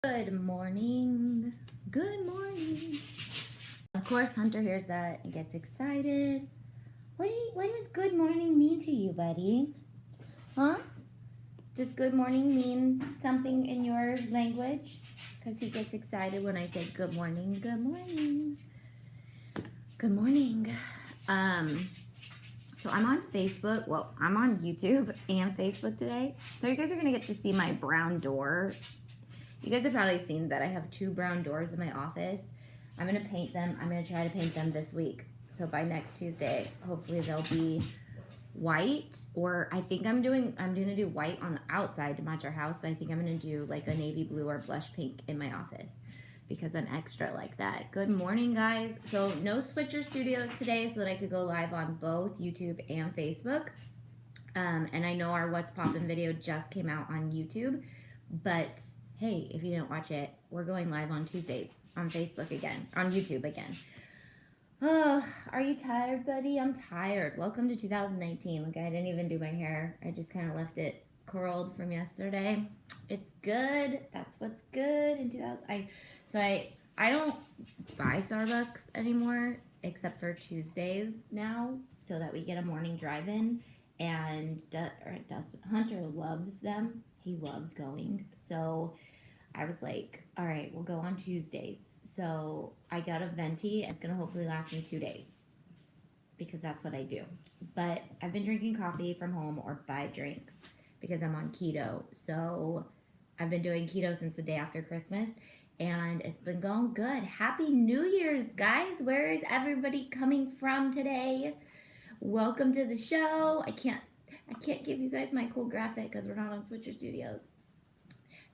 Good morning. Good morning. Of course, Hunter hears that and gets excited. What does good morning mean to you, buddy? Huh? Does good morning mean something in your language? Because he gets excited when I say good morning. Good morning. Good morning. So I'm on Facebook. Well, I'm on YouTube and Facebook today. So you guys are going to get to see my brown door. You guys have probably seen that I have 2 brown doors in my office. I'm going to paint them. I'm going to try to paint them this week. So by next Tuesday, hopefully they'll be white, or I think I'm going to do white on the outside to match our house, but I think I'm going to do like a navy blue or blush pink in my office because I'm extra like that. Good morning, guys. So no Switcher Studios today so that I could go live on both YouTube and Facebook. And I know our What's Poppin' video just came out on YouTube, but hey, if you didn't watch it, we're going live on Tuesdays on Facebook again, on YouTube again. Oh, are you tired, buddy? I'm tired. Welcome to 2019. Look, I didn't even do my hair. I just kind of left it curled from yesterday. It's good. That's what's good in 2000. I don't buy Starbucks anymore except for Tuesdays now, so that we get a morning drive-in. And Dustin Hunter loves them. He loves going. So I was like, all right, we'll go on Tuesdays. So I got a venti. It's going to hopefully last me 2 days because that's what I do. But I've been drinking coffee from home or buy drinks because I'm on keto. So I've been doing keto since the day after Christmas and it's been going good. Happy New Year's, guys. Where is everybody coming from today? Welcome to the show. I can't give you guys my cool graphic because we're not on Switcher Studios.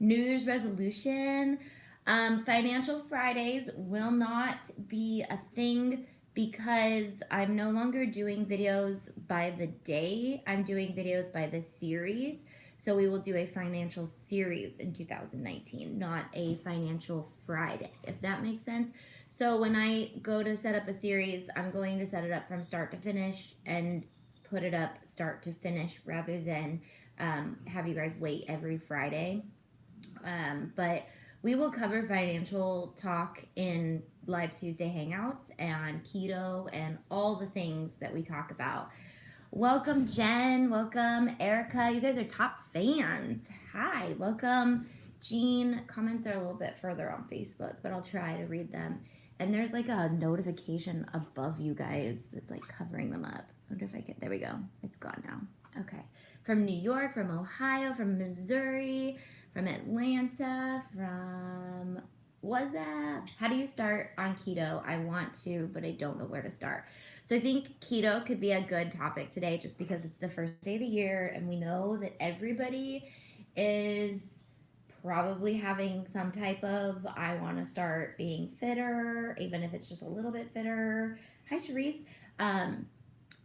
New Year's resolution. Financial Fridays will not be a thing because I'm no longer doing videos by the day. I'm doing videos by the series. So we will do a financial series in 2019, not a financial Friday, if that makes sense. So when I go to set up a series, I'm going to set it up from start to finish and put it up start to finish rather than have you guys wait every Friday. But we will cover financial talk in live Tuesday hangouts and keto and all the things that we talk about. Welcome, Jen. Welcome, Erica. You guys are top fans. Hi. Welcome, Jean. Comments are a little bit further on Facebook, but I'll try to read them. And there's like a notification above you guys that's like covering them up. I wonder if I can. There we go. It's gone now. Okay. From New York, from Ohio, from Missouri, from Atlanta, from WhatsApp. How do you start on keto? I want to, but I don't know where to start. So I think keto could be a good topic today just because it's the first day of the year and we know that everybody is probably having some type of, I want to start being fitter, even if it's just a little bit fitter. Hi, Sharice.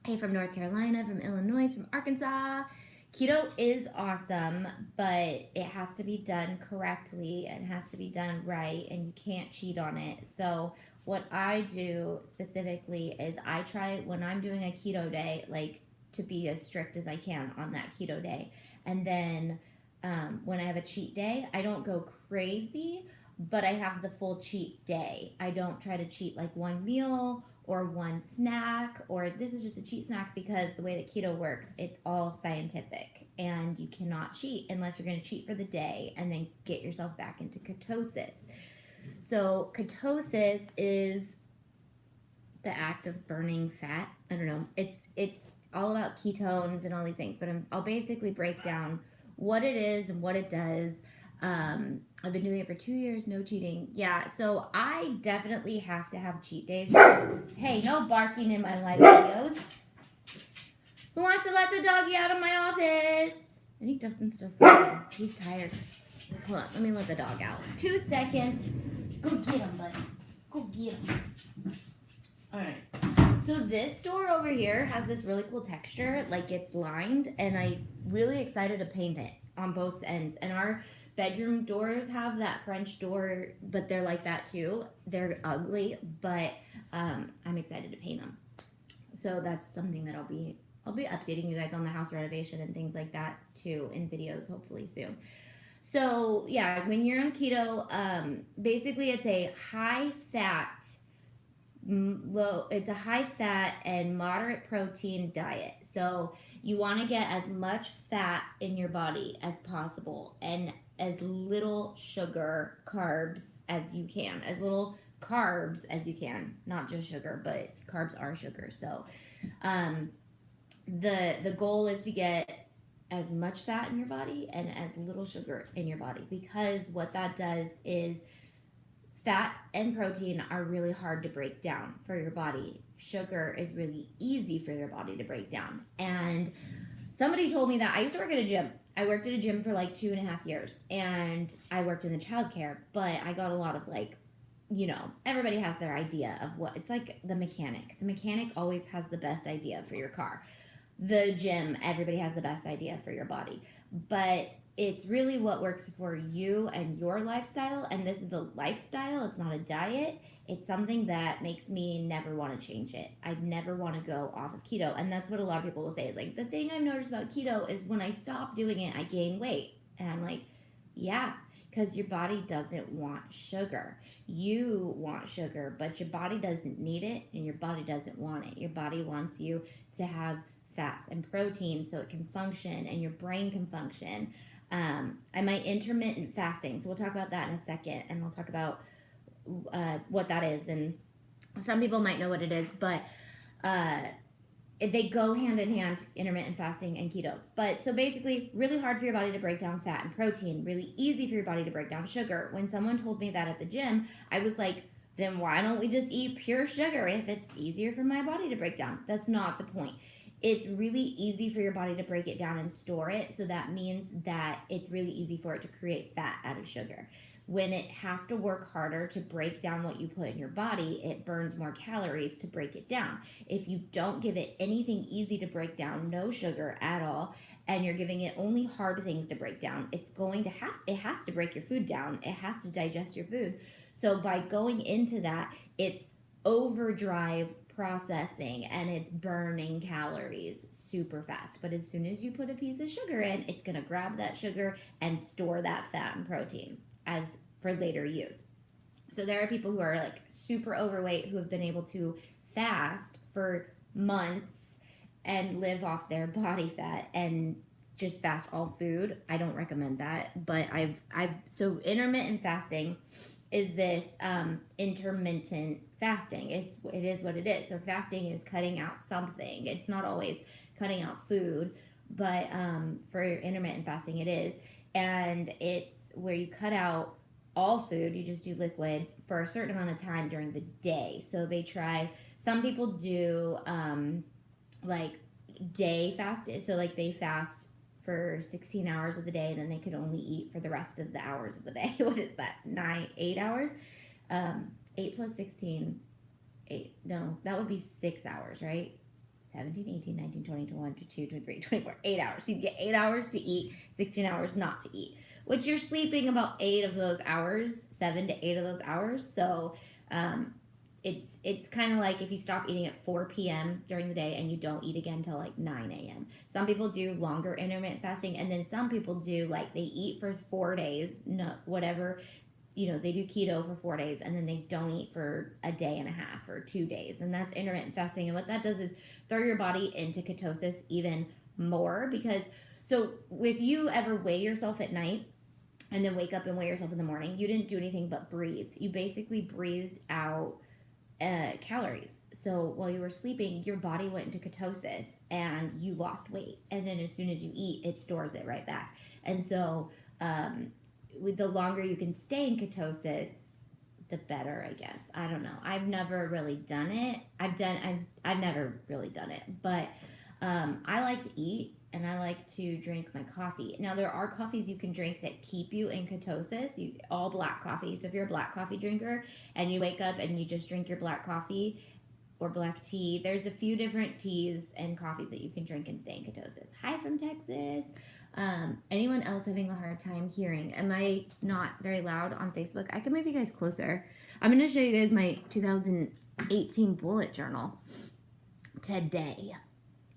Hey, from North Carolina, from Illinois, from Arkansas. Keto is awesome, but it has to be done correctly and has to be done right, and you can't cheat on it. So what I do specifically is I try when I'm doing a keto day, like to be as strict as I can on that keto day. And then when I have a cheat day, I don't go crazy, but I have the full cheat day. I don't try to cheat like one meal or one snack, or this is just a cheat snack because the way that keto works, it's all scientific and you cannot cheat unless you're going to cheat for the day and then get yourself back into ketosis. So ketosis is the act of burning fat. I don't know. It's all about ketones and all these things, but I'll basically break down what it is and what it does. I've been doing it for 2 years, no cheating. Yeah, so I definitely have to have cheat days. Hey, no barking in my live videos. Who wants to let the doggy out of my office? I think Dustin's just sleeping. He's tired. Hold on, let me let the dog out. 2 seconds. Go get him, buddy. Go get him. All right. So this door over here has this really cool texture, like it's lined, and I'm really excited to paint it on both ends. And our bedroom doors have that French door, but they're like that too. They're ugly, but I'm excited to paint them. So that's something that I'll be updating you guys on the house renovation and things like that too in videos hopefully soon. So yeah, when you're on keto, basically it's a high fat, it's a high fat and moderate protein diet. So you want to get as much fat in your body as possible and as little sugar, carbs as you can, as little carbs as you can. Not just sugar, but carbs are sugar. So um, the goal is to get as much fat in your body and as little sugar in your body, because what that does is fat and protein are really hard to break down for your body. Sugar is really easy for your body to break down. And somebody told me that I used to work at a gym. I worked at a gym for like 2.5 years, and I worked in the childcare, but I got a lot of like, everybody has their idea of what it's like. The mechanic always has the best idea for your car. The gym, everybody has the best idea for your body, but it's really what works for you and your lifestyle. And this is a lifestyle, it's not a diet. It's something that makes me never want to change it. I never want to go off of keto. And that's what a lot of people will say is like, the thing I've noticed about keto is when I stop doing it, I gain weight. And I'm like, yeah, because your body doesn't want sugar. You want sugar, but your body doesn't need it, and your body doesn't want it. Your body wants you to have fats and protein so it can function and your brain can function. I might intermittent fasting, so we'll talk about that in a second, and we'll talk about what that is. And some people might know what it is, but they go hand in hand, intermittent fasting and keto. But so basically, really hard for your body to break down fat and protein, really easy for your body to break down sugar. When someone told me that at the gym, I was like, then why don't we just eat pure sugar if it's easier for my body to break down? That's not the point. It's really easy for your body to break it down and store it. So that means that it's really easy for it to create fat out of sugar. When it has to work harder to break down what you put in your body, it burns more calories to break it down. If you don't give it anything easy to break down, no sugar at all, and you're giving it only hard things to break down, it has to break your food down. It has to digest your food. So by going into that, it's overdrive processing and it's burning calories super fast. But as soon as you put a piece of sugar in, it's going to grab that sugar and store that fat and protein as for later use. So there are people who are like super overweight who have been able to fast for months and live off their body fat and just fast all food. I don't recommend that, but so intermittent fasting is this intermittent fasting. It is what it is. So fasting is cutting out something. It's not always cutting out food, but for intermittent fasting it is. And it's where you cut out all food, you just do liquids for a certain amount of time during the day. So some people do like day fast. So like they fast for 16 hours of the day, and then they could only eat for the rest of the hours of the day. What is that? 8 hours? 8 plus 16, 8. No, that would be 6 hours, right? 17, 18, 19, 20, 21, 22, 23, 24, 8 hours. So you get 8 hours to eat, 16 hours not to eat, which you're sleeping about 8 of those hours, 7 to 8 of those hours. So it's kind of like if you stop eating at 4 p.m. during the day and you don't eat again until like 9 a.m. Some people do longer intermittent fasting, and then some people do like they eat for 4 days, no, whatever, they do keto for 4 days, and then they don't eat for a day and a half or 2 days, and that's intermittent fasting. And what that does is throw your body into ketosis even more, because so if you ever weigh yourself at night and then wake up and weigh yourself in the morning, you didn't do anything but breathe. You basically breathed out calories. So while you were sleeping, your body went into ketosis and you lost weight. And then as soon as you eat, it stores it right back. And so with the longer you can stay in ketosis, the better, I guess. I don't know. I've never really done it. I've never really done it, but I like to eat and I like to drink my coffee. Now there are coffees you can drink that keep you in ketosis. All black coffee. So if you're a black coffee drinker and you wake up and you just drink your black coffee or black tea, there's a few different teas and coffees that you can drink and stay in ketosis. Hi from Texas. Anyone else having a hard time hearing? Am I not very loud on Facebook? I can move you guys closer. I'm going to show you guys my 2018 bullet journal today.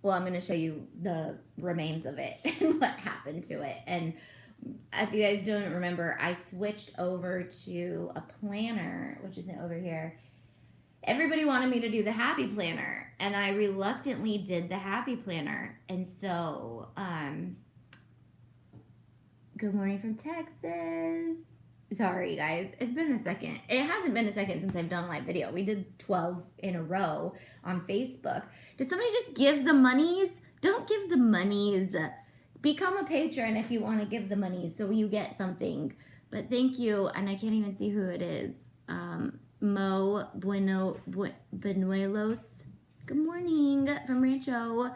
Well, I'm going to show you the remains of it and what happened to it and if you guys don't remember, I switched over to a planner, which isn't over here. Everybody wanted me to do the happy planner, and I reluctantly did the happy planner. And so, good morning from Texas. Sorry, guys. It's been a second. It hasn't been a second since I've done a live video. We did 12 in a row on Facebook. Did somebody just give the monies? Don't give the monies. Become a patron if you want to give the money so you get something. But thank you, and I can't even see who it is. Mo Benuelos. Good morning from Rancho.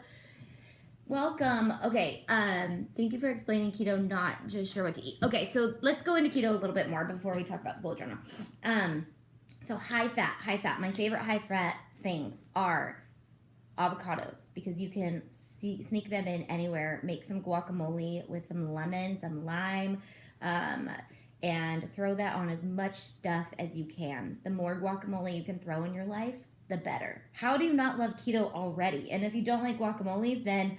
Welcome. Okay, thank you for explaining keto, not just sure what to eat. Okay, so let's go into keto a little bit more before we talk about the bullet journal. So high fat. My favorite high fat things are avocados, because you can sneak them in anywhere. Make some guacamole with some lemon, some lime, and throw that on as much stuff as you can. The more guacamole you can throw in your life, the better. How do you not love keto already? And if you don't like guacamole, then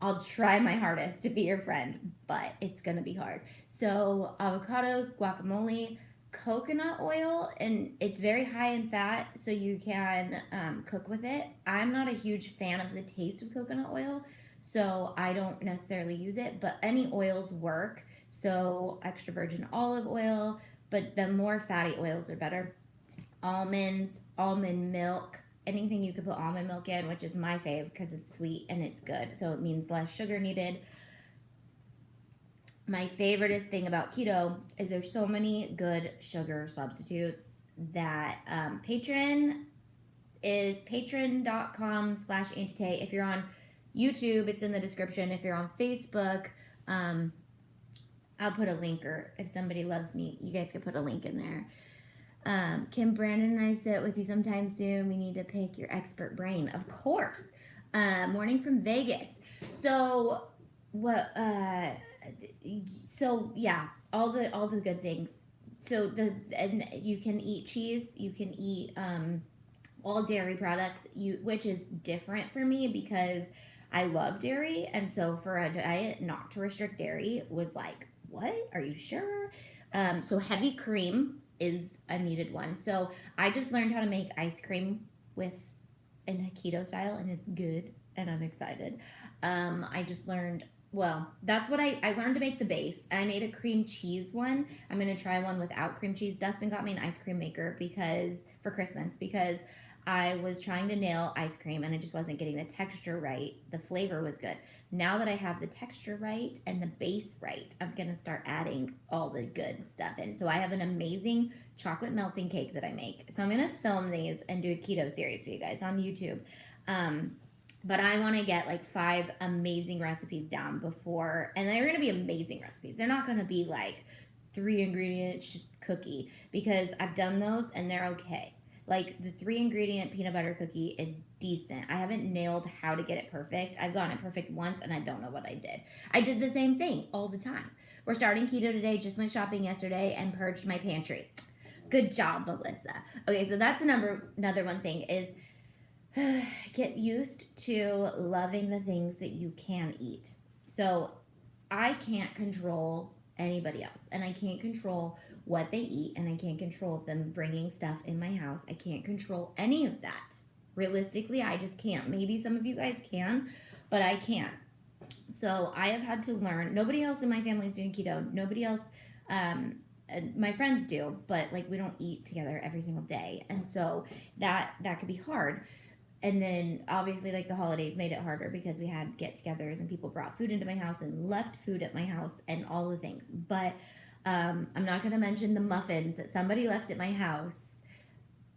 I'll try my hardest to be your friend, but it's gonna be hard. So avocados, guacamole, coconut oil, and it's very high in fat, so you can cook with it. I'm not a huge fan of the taste of coconut oil, so I don't necessarily use it, but any oils work. So extra virgin olive oil, but the more fatty oils are better. Almonds, almond milk, anything you could put almond milk in, which is my fave because it's sweet and it's good, so it means less sugar needed. My favoriteest thing about keto is there's so many good sugar substitutes that Patron is patron.com/AuntyTay. If you're on YouTube, it's in the description. If you're on Facebook, I'll put a link, or if somebody loves me, you guys could put a link in there. Can Brandon and I sit with you sometime soon? We need to pick your expert brain. Of course. Morning from Vegas. So what so yeah, all the good things. So and you can eat cheese, you can eat all dairy products, which is different for me because I love dairy, and so for a diet not to restrict dairy was like, what? Are you sure? So heavy cream is a needed one. So I just learned how to make ice cream in a keto style, and it's good, and I'm excited. I just learned, well, that's what I learned to make the base. I made a cream cheese one. I'm going to try one without cream cheese. Dustin got me an ice cream maker for Christmas, because I was trying to nail ice cream and I just wasn't getting the texture right. The flavor was good. Now that I have the texture right and the base right, I'm going to start adding all the good stuff in. So I have an amazing chocolate melting cake that I make. So I'm going to film these and do a keto series for you guys on YouTube. But I want to get like 5 amazing recipes down before, and they're going to be amazing recipes. They're not going to be like 3 ingredient cookie, because I've done those and they're okay. Like the 3 ingredient peanut butter cookie is decent. I haven't nailed how to get it perfect. I've gotten it perfect once and I don't know what I did. I did the same thing all the time. We're starting keto today. Just went shopping yesterday and purged my pantry. Good job, Melissa. Okay, so that's another one thing is get used to loving the things that you can eat. So I can't control anybody else, and I can't control what they eat, and I can't control them bringing stuff in my house. I can't control any of that. Realistically, I just can't. Maybe some of you guys can, but I can't. So I have had to learn. Nobody else in my family is doing keto. Nobody else, my friends do, but like we don't eat together every single day, and so that could be hard. And then obviously like the holidays made it harder because we had get-togethers and people brought food into my house and left food at my house and all the things. But I'm not going to mention the muffins that somebody left at my house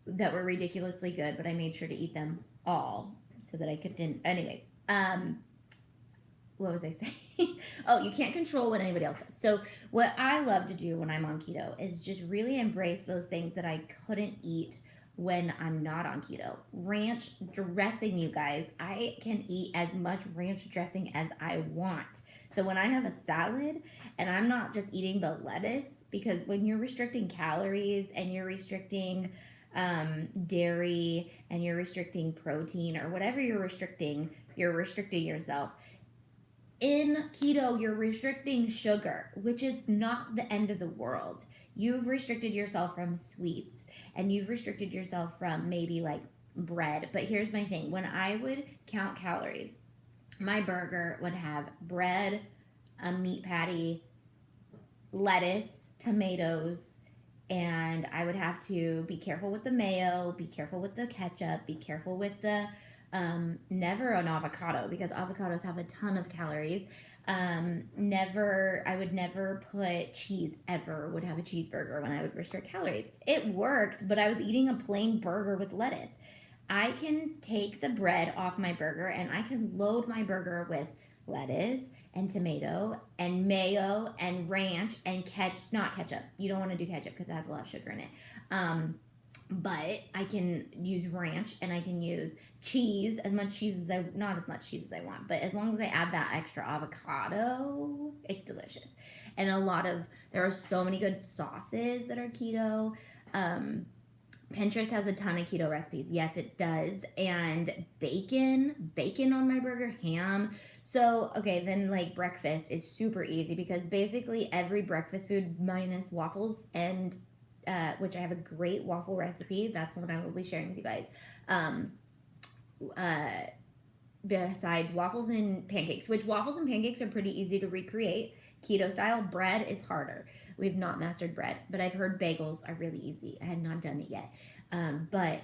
that were ridiculously good, but I made sure to eat them all so that I couldn't. Anyways, what was I saying? Oh, you can't control what anybody else does. So what I love to do when I'm on keto is just really embrace those things that I couldn't eat when I'm not on keto. Ranch dressing, you guys. I can eat as much ranch dressing as I want. So when I have a salad and I'm not just eating the lettuce, because when you're restricting calories and you're restricting dairy and you're restricting protein or whatever you're restricting yourself. in keto, you're restricting sugar, which is not the end of the world. You've restricted yourself from sweets and you've restricted yourself from maybe like bread. But here's my thing, when I would count calories, my burger would have bread, a meat patty, lettuce, tomatoes, and I would have to be careful with the mayo, be careful with the ketchup, be careful with the never an avocado, because avocados have a ton of calories. I would never put cheese ever, would have a cheeseburger when I would restrict calories. It works, but I was eating a plain burger with lettuce. I can take the bread off my burger and I can load my burger with lettuce and tomato and mayo and ranch and not ketchup. You don't want to do ketchup because it has a lot of sugar in it. But I can use ranch and I can use cheese, not as much cheese as I want, but as long as I add that extra avocado, it's delicious. And there are so many good sauces that are keto. Pinterest has a ton of keto recipes. Yes, it does. And bacon on my burger, ham. So, okay, then like breakfast is super easy because basically every breakfast food minus waffles and which I have a great waffle recipe. That's what I will be sharing with you guys. Besides waffles and pancakes, which waffles and pancakes are pretty easy to recreate. Keto style bread is harder. We've not mastered bread, but I've heard bagels are really easy. I have not done it yet. But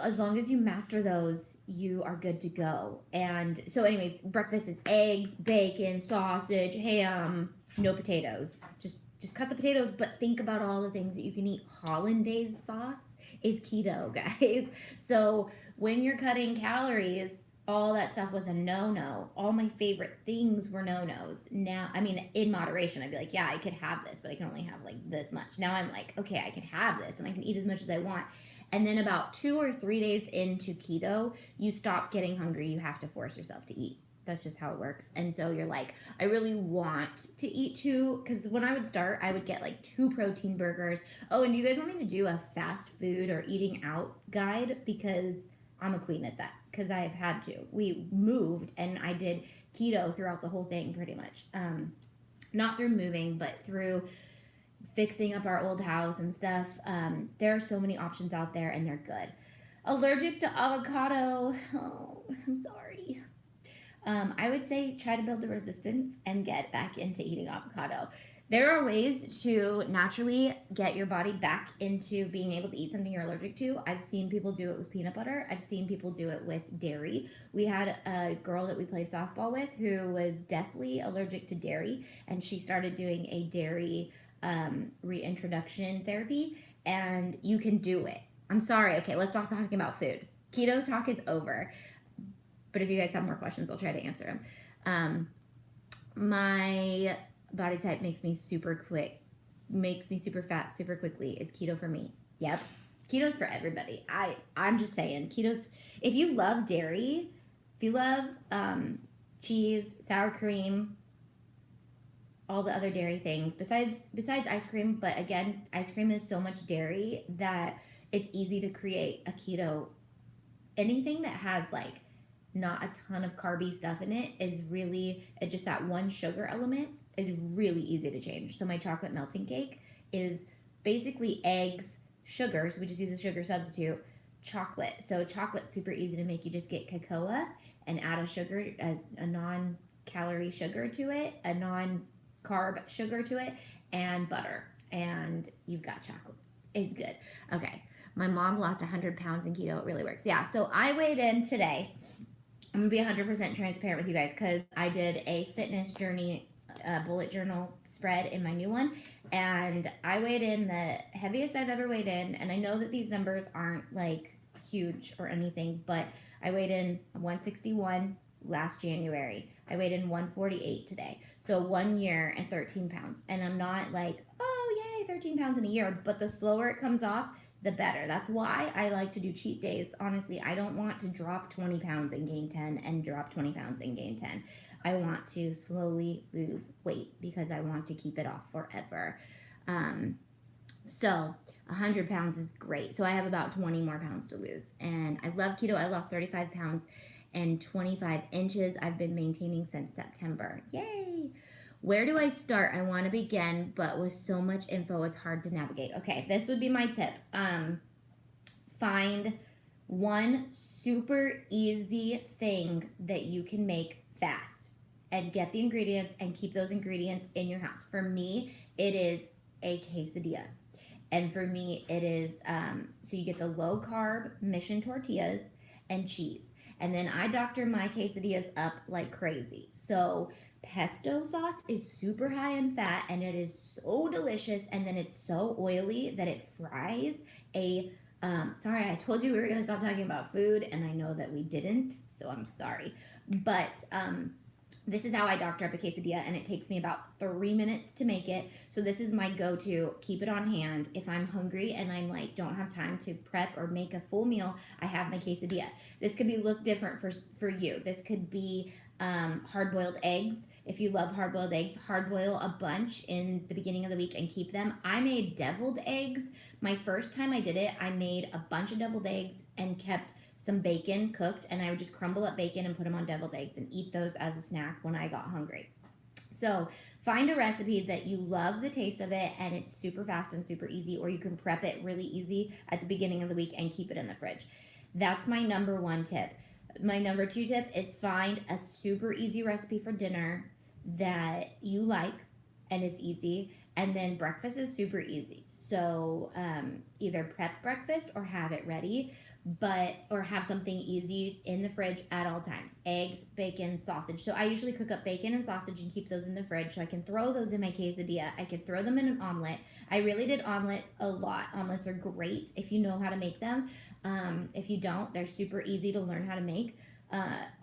as long as you master those, you are good to go. And so anyways, breakfast is eggs, bacon, sausage, ham, no potatoes. Just cut the potatoes, but think about all the things that you can eat. Hollandaise sauce is keto, guys. So when you're cutting calories, all that stuff was a no-no. All my favorite things were no-nos. Now, I mean, in moderation, I'd be like, yeah, I could have this, but I can only have like this much. Now I'm like, okay, I can have this and I can eat as much as I want. And then about 2 or 3 days into keto, you stop getting hungry. You have to force yourself to eat. That's just how it works. And so you're like, I really want to eat 2, because when I would start, I would get like 2 protein burgers. Oh, and do you guys want me to do a fast food or eating out guide? Because I'm a queen at that, because I've had to. We moved and I did keto throughout the whole thing pretty much. Not through moving, but through fixing up our old house and stuff. There are so many options out there and they're good. Allergic to avocado. Oh, I'm sorry. I would say try to build the resistance and get back into eating avocado. There are ways to naturally get your body back into being able to eat something you're allergic to. I've seen people do it with peanut butter. I've seen people do it with dairy. We had a girl that we played softball with who was deathly allergic to dairy, and she started doing a dairy reintroduction therapy, and you can do it. I'm sorry. Okay, let's stop talking about food. Keto talk is over. But if you guys have more questions, I'll try to answer them. My body type makes me super fat super quickly. Is keto for me? Yep. Keto's for everybody. I'm just saying, keto's, if you love dairy, if you love cheese, sour cream, all the other dairy things, besides ice cream, but again, ice cream is so much dairy that it's easy to create a keto. Anything that has like not a ton of carby stuff in it is really, just that one sugar element is really easy to change. So my chocolate melting cake is basically eggs, sugar, so we just use a sugar substitute, chocolate. So chocolate's super easy to make. You just get cocoa and add a sugar, a non-calorie sugar to it, a non-carb sugar to it, and butter. And you've got chocolate. It's good. Okay. My mom lost 100 pounds in keto. It really works. Yeah. So I weighed in today. I'm going to be 100% transparent with you guys because I did a fitness journey bullet journal spread in my new one. And I weighed in the heaviest I've ever weighed in. And I know that these numbers aren't like huge or anything, but I weighed in 161 last January. I weighed in 148 today. So 1 year and 13 pounds. And I'm not like, oh, yay, 13 pounds in a year. But the slower it comes off, the better. That's why I like to do cheat days. Honestly, I don't want to drop 20 pounds and gain 10 and drop 20 pounds and gain 10. I want to slowly lose weight because I want to keep it off forever. So 100 pounds is great. So I have about 20 more pounds to lose. And I love keto. I lost 35 pounds. and 25 inches. I've been maintaining since September. Yay! Where do I start? I want to begin, but with so much info, it's hard to navigate. Okay, this would be my tip. Find one super easy thing that you can make fast and get the ingredients and keep those ingredients in your house. For me, it is a quesadilla. And for me, it is, so you get the low carb mission tortillas and cheese. And then I doctor my quesadillas up like crazy. So pesto sauce is super high in fat and it is so delicious. And then it's so oily that it fries a, sorry, I told you we were going to stop talking about food and I know that we didn't. So I'm sorry. But, this is how I doctor up a quesadilla, and it takes me about 3 minutes to make it. So this is my go-to. Keep it on hand. If I'm hungry and I'm like don't have time to prep or make a full meal, I have my quesadilla. This could be look different for you. This could be hard-boiled eggs. If you love hard-boiled eggs, hard-boil a bunch in the beginning of the week and keep them. I made deviled eggs. My first time I did it, I made a bunch of deviled eggs and kept some bacon cooked, and I would just crumble up bacon and put them on deviled eggs and eat those as a snack when I got hungry. So find a recipe that you love the taste of it and it's super fast and super easy, or you can prep it really easy at the beginning of the week and keep it in the fridge. That's my number one tip. My number two tip is find a super easy recipe for dinner that you like and is easy, and then breakfast is super easy. So either prep breakfast or have it ready, or have something easy in the fridge at all times. Eggs, bacon, sausage. So I usually cook up bacon and sausage and keep those in the fridge so I can throw those in my quesadilla. I can throw them in an omelet. I really did omelets a lot. Omelets are great if you know how to make them. If you don't, they're super easy to learn how to make.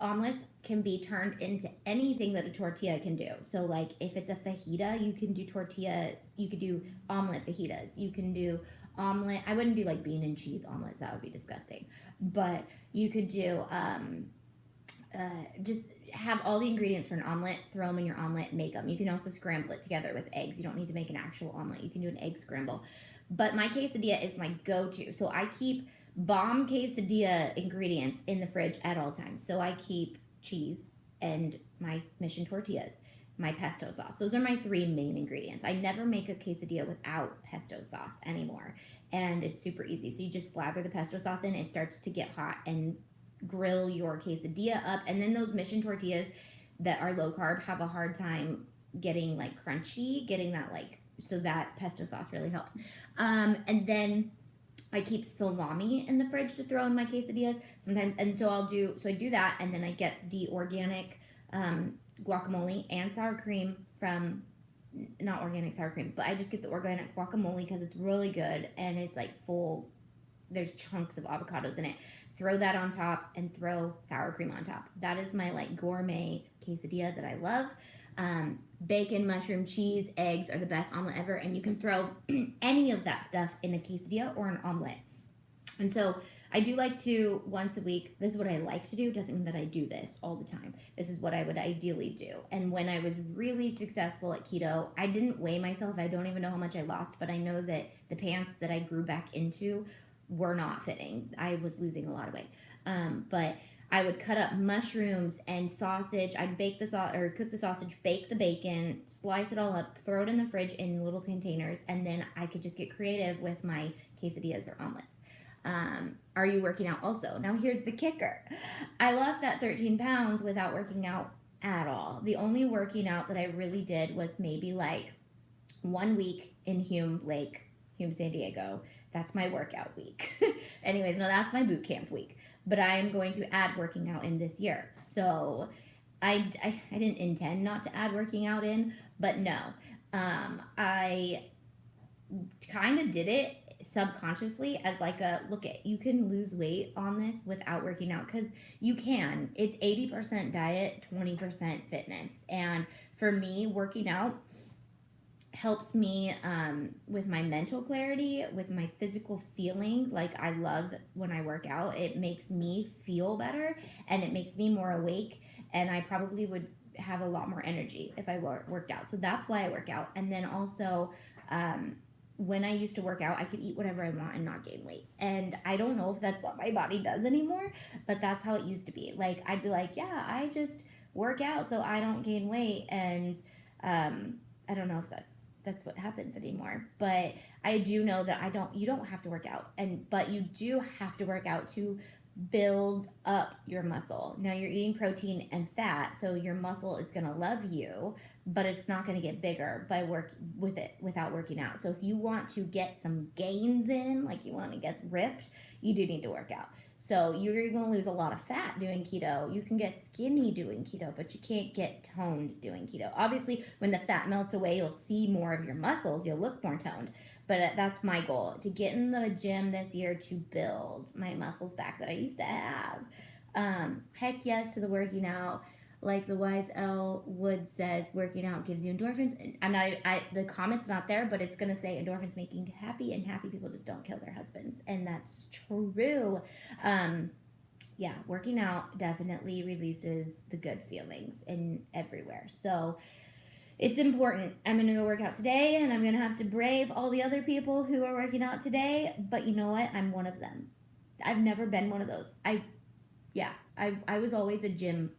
Omelets can be turned into anything that a tortilla can do. So like if it's a fajita, you can do omelet fajitas. You can do omelet. I wouldn't do like bean and cheese omelets. That would be disgusting. But you could do, just have all the ingredients for an omelet, throw them in your omelet, make them. You can also scramble it together with eggs. You don't need to make an actual omelet. You can do an egg scramble. But my quesadilla is my go-to. So I keep bomb quesadilla ingredients in the fridge at all times. So I keep cheese and my mission tortillas, my pesto sauce. Those are my three main ingredients. I never make a quesadilla without pesto sauce anymore. And it's super easy. So you just slather the pesto sauce in, it starts to get hot and grill your quesadilla up. And then those mission tortillas that are low carb have a hard time getting like crunchy, getting that like, so that pesto sauce really helps. And then I keep salami in the fridge to throw in my quesadillas sometimes. And so I do that. And then I get the organic guacamole and sour cream from, not organic sour cream, but I just get the organic guacamole because it's really good. And it's like full, there's chunks of avocados in it. Throw that on top and throw sour cream on top. That is my like gourmet quesadilla that I love. Bacon, mushroom, cheese, eggs are the best omelet ever, and you can throw any of that stuff in a quesadilla or an omelet. And so I do like to, once a week, this is what I like to do. It doesn't mean that I do this all the time. This is what I would ideally do. And when I was really successful at keto, I didn't weigh myself. I don't even know how much I lost, but I know that the pants that I grew back into were not fitting. I was losing a lot of weight. But I would cut up mushrooms and sausage. I'd bake the cook the sausage, bake the bacon, slice it all up, throw it in the fridge in little containers, and then I could just get creative with my quesadillas or omelets. Are you working out also? Now here's the kicker. I lost that 13 pounds without working out at all. The only working out that I really did was maybe like 1 week in Hume, San Diego. That's my workout week. Anyways, no, that's my boot camp week. But I am going to add working out in this year. So I didn't intend not to add working out in, but no. I kind of did it subconsciously as like a, look at, you can lose weight on this without working out, because you can. It's 80% diet, 20% fitness. And for me, working out helps me with my mental clarity, with my physical feeling. Like I love when I work out. It makes me feel better and it makes me more awake, and I probably would have a lot more energy if I worked out. So that's why I work out. And then also when I used to work out, I could eat whatever I want and not gain weight. And I don't know if that's what my body does anymore, but that's how it used to be. Like, I'd be like, yeah, I just work out so I don't gain weight. And I don't know if that's what happens anymore. But I do know that you don't have to work out, but you do have to work out to build up your muscle. Now you're eating protein and fat, so your muscle is going to love you, but it's not going to get bigger without working out. So if you want to get some gains in, like you want to get ripped, you do need to work out. So you're going to lose a lot of fat doing keto. You can get skinny doing keto, but you can't get toned doing keto. Obviously, when the fat melts away, you'll see more of your muscles. You'll look more toned. But that's my goal, to get in the gym this year to build my muscles back that I used to have. Heck yes to the working out. Like the wise L. Wood says, working out gives you endorphins. The comment's not there, but it's going to say endorphins make you happy, and happy people just don't kill their husbands. And that's true. Yeah, working out definitely releases the good feelings in everywhere. So it's important. I'm going to go work out today, and I'm going to have to brave all the other people who are working out today. But you know what? I'm one of them. I've never been one of those. I was always a gym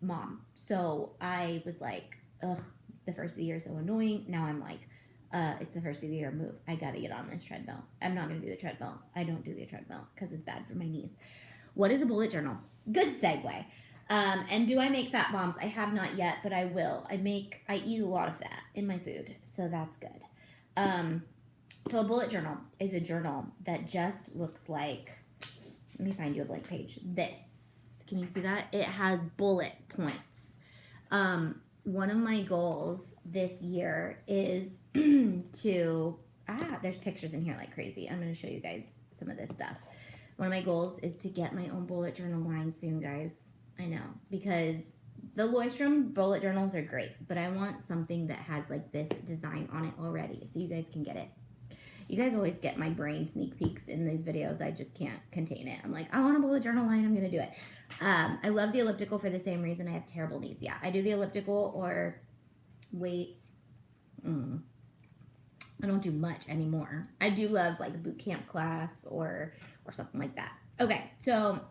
mom. So I was like, ugh, the first of the year is so annoying. Now I'm like, it's the first of the year, move. I got to get on this treadmill. I'm not going to do the treadmill. I don't do the treadmill because it's bad for my knees. What is a bullet journal? Good segue. And do I make fat bombs? I have not yet, but I will. I eat a lot of fat in my food, so that's good. So a bullet journal is a journal that just looks like, let me find you a blank page. This. Can you see that? It has bullet points. One of my goals this year is there's pictures in here like crazy. I'm going to show you guys some of this stuff. One of my goals is to get my own bullet journal line soon, guys. I know, because the Leuchtturm bullet journals are great, but I want something that has like this design on it already so you guys can get it. You guys always get my brain sneak peeks in these videos. I just can't contain it. I'm like, I want a bullet journal line. I'm going to do it. I love the elliptical for the same reason. I have terrible knees. Yeah, I do the elliptical or weights. I don't do much anymore. I do love like a boot camp class or something like that. Okay, so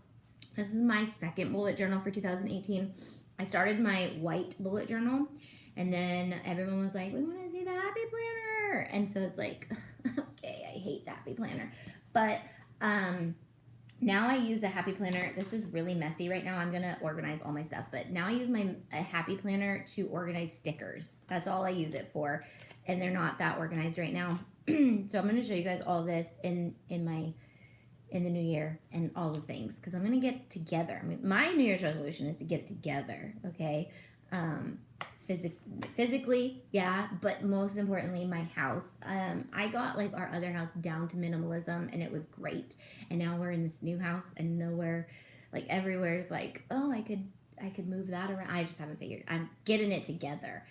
this is my second bullet journal for 2018. I started my white bullet journal, and then everyone was like, we want to see the happy planner. And so it's like, okay, I hate the happy planner. But now I use a happy planner. This is really messy right now. I'm going to organize all my stuff. But now I use a happy planner to organize stickers. That's all I use it for. And they're not that organized right now. So I'm going to show you guys all this in the new year and all the things, because I'm going to get together. My New Year's resolution is to get together, okay? Physically, yeah, but most importantly, my house. I got like our other house down to minimalism, and it was great. And now we're in this new house, and nowhere, like everywhere's like, oh, I could move that around. I just haven't figured. I'm getting it together.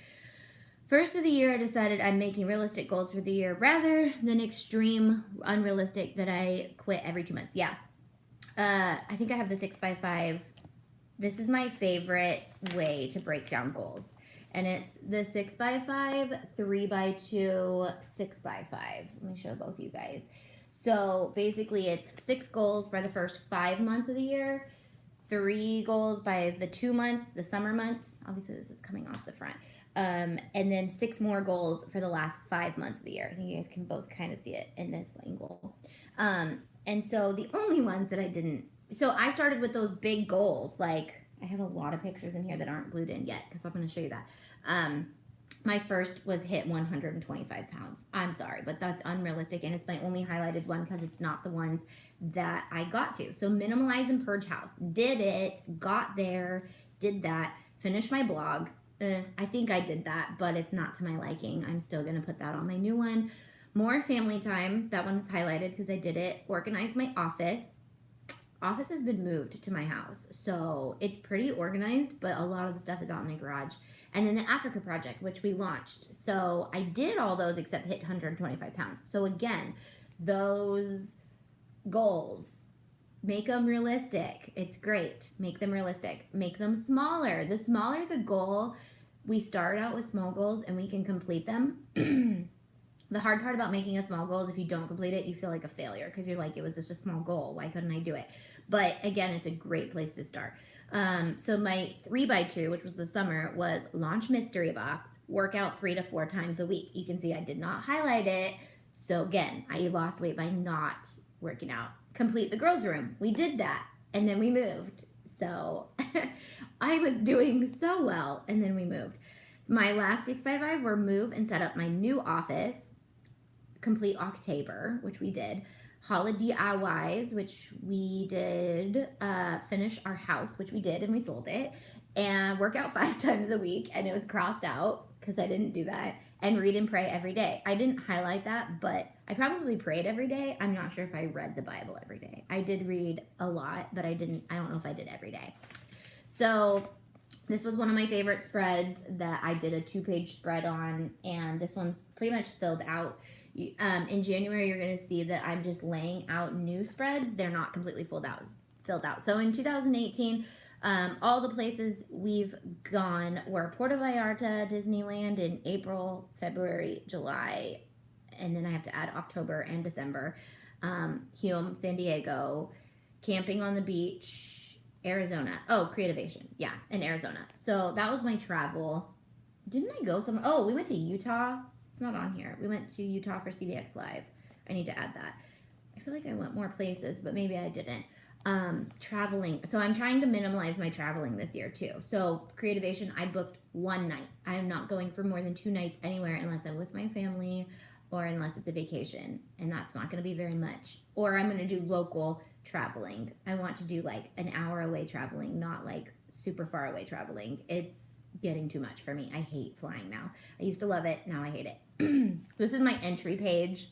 First of the year, I decided I'm making realistic goals for the year rather than extreme, unrealistic that I quit every 2 months. Yeah. I think I have the 6x5. This is my favorite way to break down goals. And it's the 6x5, 3x2, 6x5. Let me show both you guys. So basically it's 6 goals by the first 5 months of the year, 3 goals by the 2 months, the summer months. Obviously this is coming off the front. And then 6 more goals for the last 5 months of the year. I think you guys can both kind of see it in this angle. And so the only ones that I didn't, so I started with those big goals. Like I have a lot of pictures in here that aren't glued in yet, because I'm going to show you that. My first was hit 125 pounds. I'm sorry, but that's unrealistic. And it's my only highlighted one because it's not the ones that I got to. So minimalize and purge house. Did it, got there, did that, finished my blog. I think I did that, but it's not to my liking. I'm still going to put that on my new one. More family time. That one's highlighted because I did it. Organize my office. Office has been moved to my house, so it's pretty organized, but a lot of the stuff is out in the garage. And then the Africa project, which we launched. So I did all those except hit 125 pounds. So again, those goals, make them realistic. It's great. Make them realistic. Make them smaller. The smaller the goal, we start out with small goals and we can complete them. The hard part about making a small goal is if you don't complete it, you feel like a failure because you're like, it was just a small goal. Why couldn't I do it? But again, it's a great place to start. So my 3x2, which was the summer, was launch mystery box, workout 3 to 4 times a week. You can see I did not highlight it. So again, I lost weight by not working out. Complete the girls' room. We did that. And then we moved. So I was doing so well. And then we moved. My last 6x5 were move and set up my new office. Complete October, which we did. Holiday DIYs, which we did. Finish our house, which we did, and we sold it. And work out 5 times a week, and it was crossed out because I didn't do that. And read and pray every day. I didn't highlight that, but I probably prayed every day. I'm not sure if I read the Bible every day. I did read a lot, but I don't know if I did every day. So this was one of my favorite spreads that I did a 2-page spread on, and this one's pretty much filled out. In January, you're going to see that I'm just laying out new spreads. They're not completely filled out. So in 2018, all the places we've gone were Puerto Vallarta, Disneyland in April, February, July, and then I have to add October and December. Hume, San Diego, camping on the beach, Arizona. Oh, Creativation. Yeah, in Arizona. So that was my travel. Didn't I go somewhere? Oh, we went to Utah. Not on here. We went to Utah for CBX Live. I need to add that. I feel like I went more places, but maybe I didn't. Traveling. So I'm trying to minimize my traveling this year too. So Creativation, I booked 1 night. I am not going for more than 2 nights anywhere unless I'm with my family or unless it's a vacation. And that's not going to be very much. Or I'm going to do local traveling. I want to do like an hour away traveling, not like super far away traveling. It's getting too much for me. I hate flying now. I used to love it. Now I hate it. This is my entry page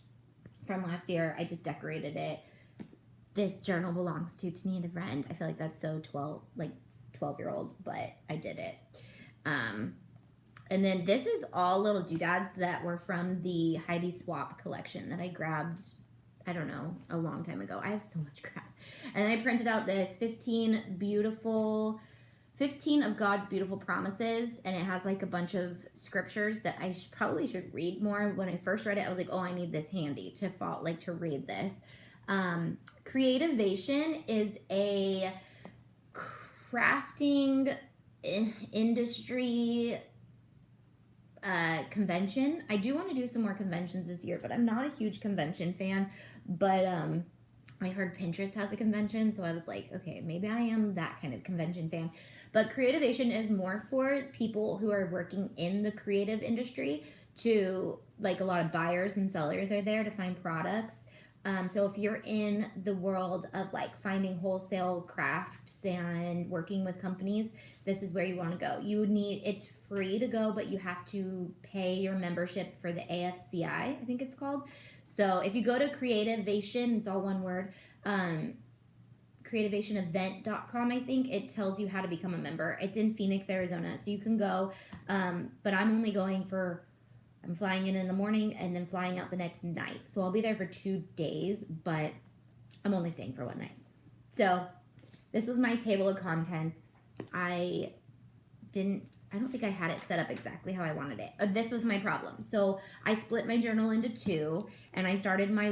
from last year. I just decorated it. This journal belongs to Tania and a friend. I feel like that's so 12-year-old, but I did it. And then this is all little doodads that were from the Heidi Swap collection that I grabbed, I don't know, a long time ago. I have so much crap. And then I printed out this 15 of God's beautiful promises, and it has like a bunch of scriptures that I probably should read more. When I first read it, I was like, oh, I need this handy to read this. Creativation is a crafting industry convention. I do want to do some more conventions this year, but I'm not a huge convention fan. But I heard Pinterest has a convention, so I was like, okay, maybe I am that kind of convention fan. But Creativation is more for people who are working in the creative industry to, like, a lot of buyers and sellers are there to find products. So if you're in the world of like finding wholesale crafts and working with companies, this is where you want to go. It's free to go, but you have to pay your membership for the AFCI, I think it's called. So if you go to Creativation, it's all one word, creativationevent.com, I think, it tells you how to become a member. It's in Phoenix, Arizona, so you can go, but I'm flying in the morning and then flying out the next night. So I'll be there for 2 days, but I'm only staying for 1 night. So this was my table of contents. I don't think I had it set up exactly how I wanted it. This was my problem. So I split my journal into 2, and I started my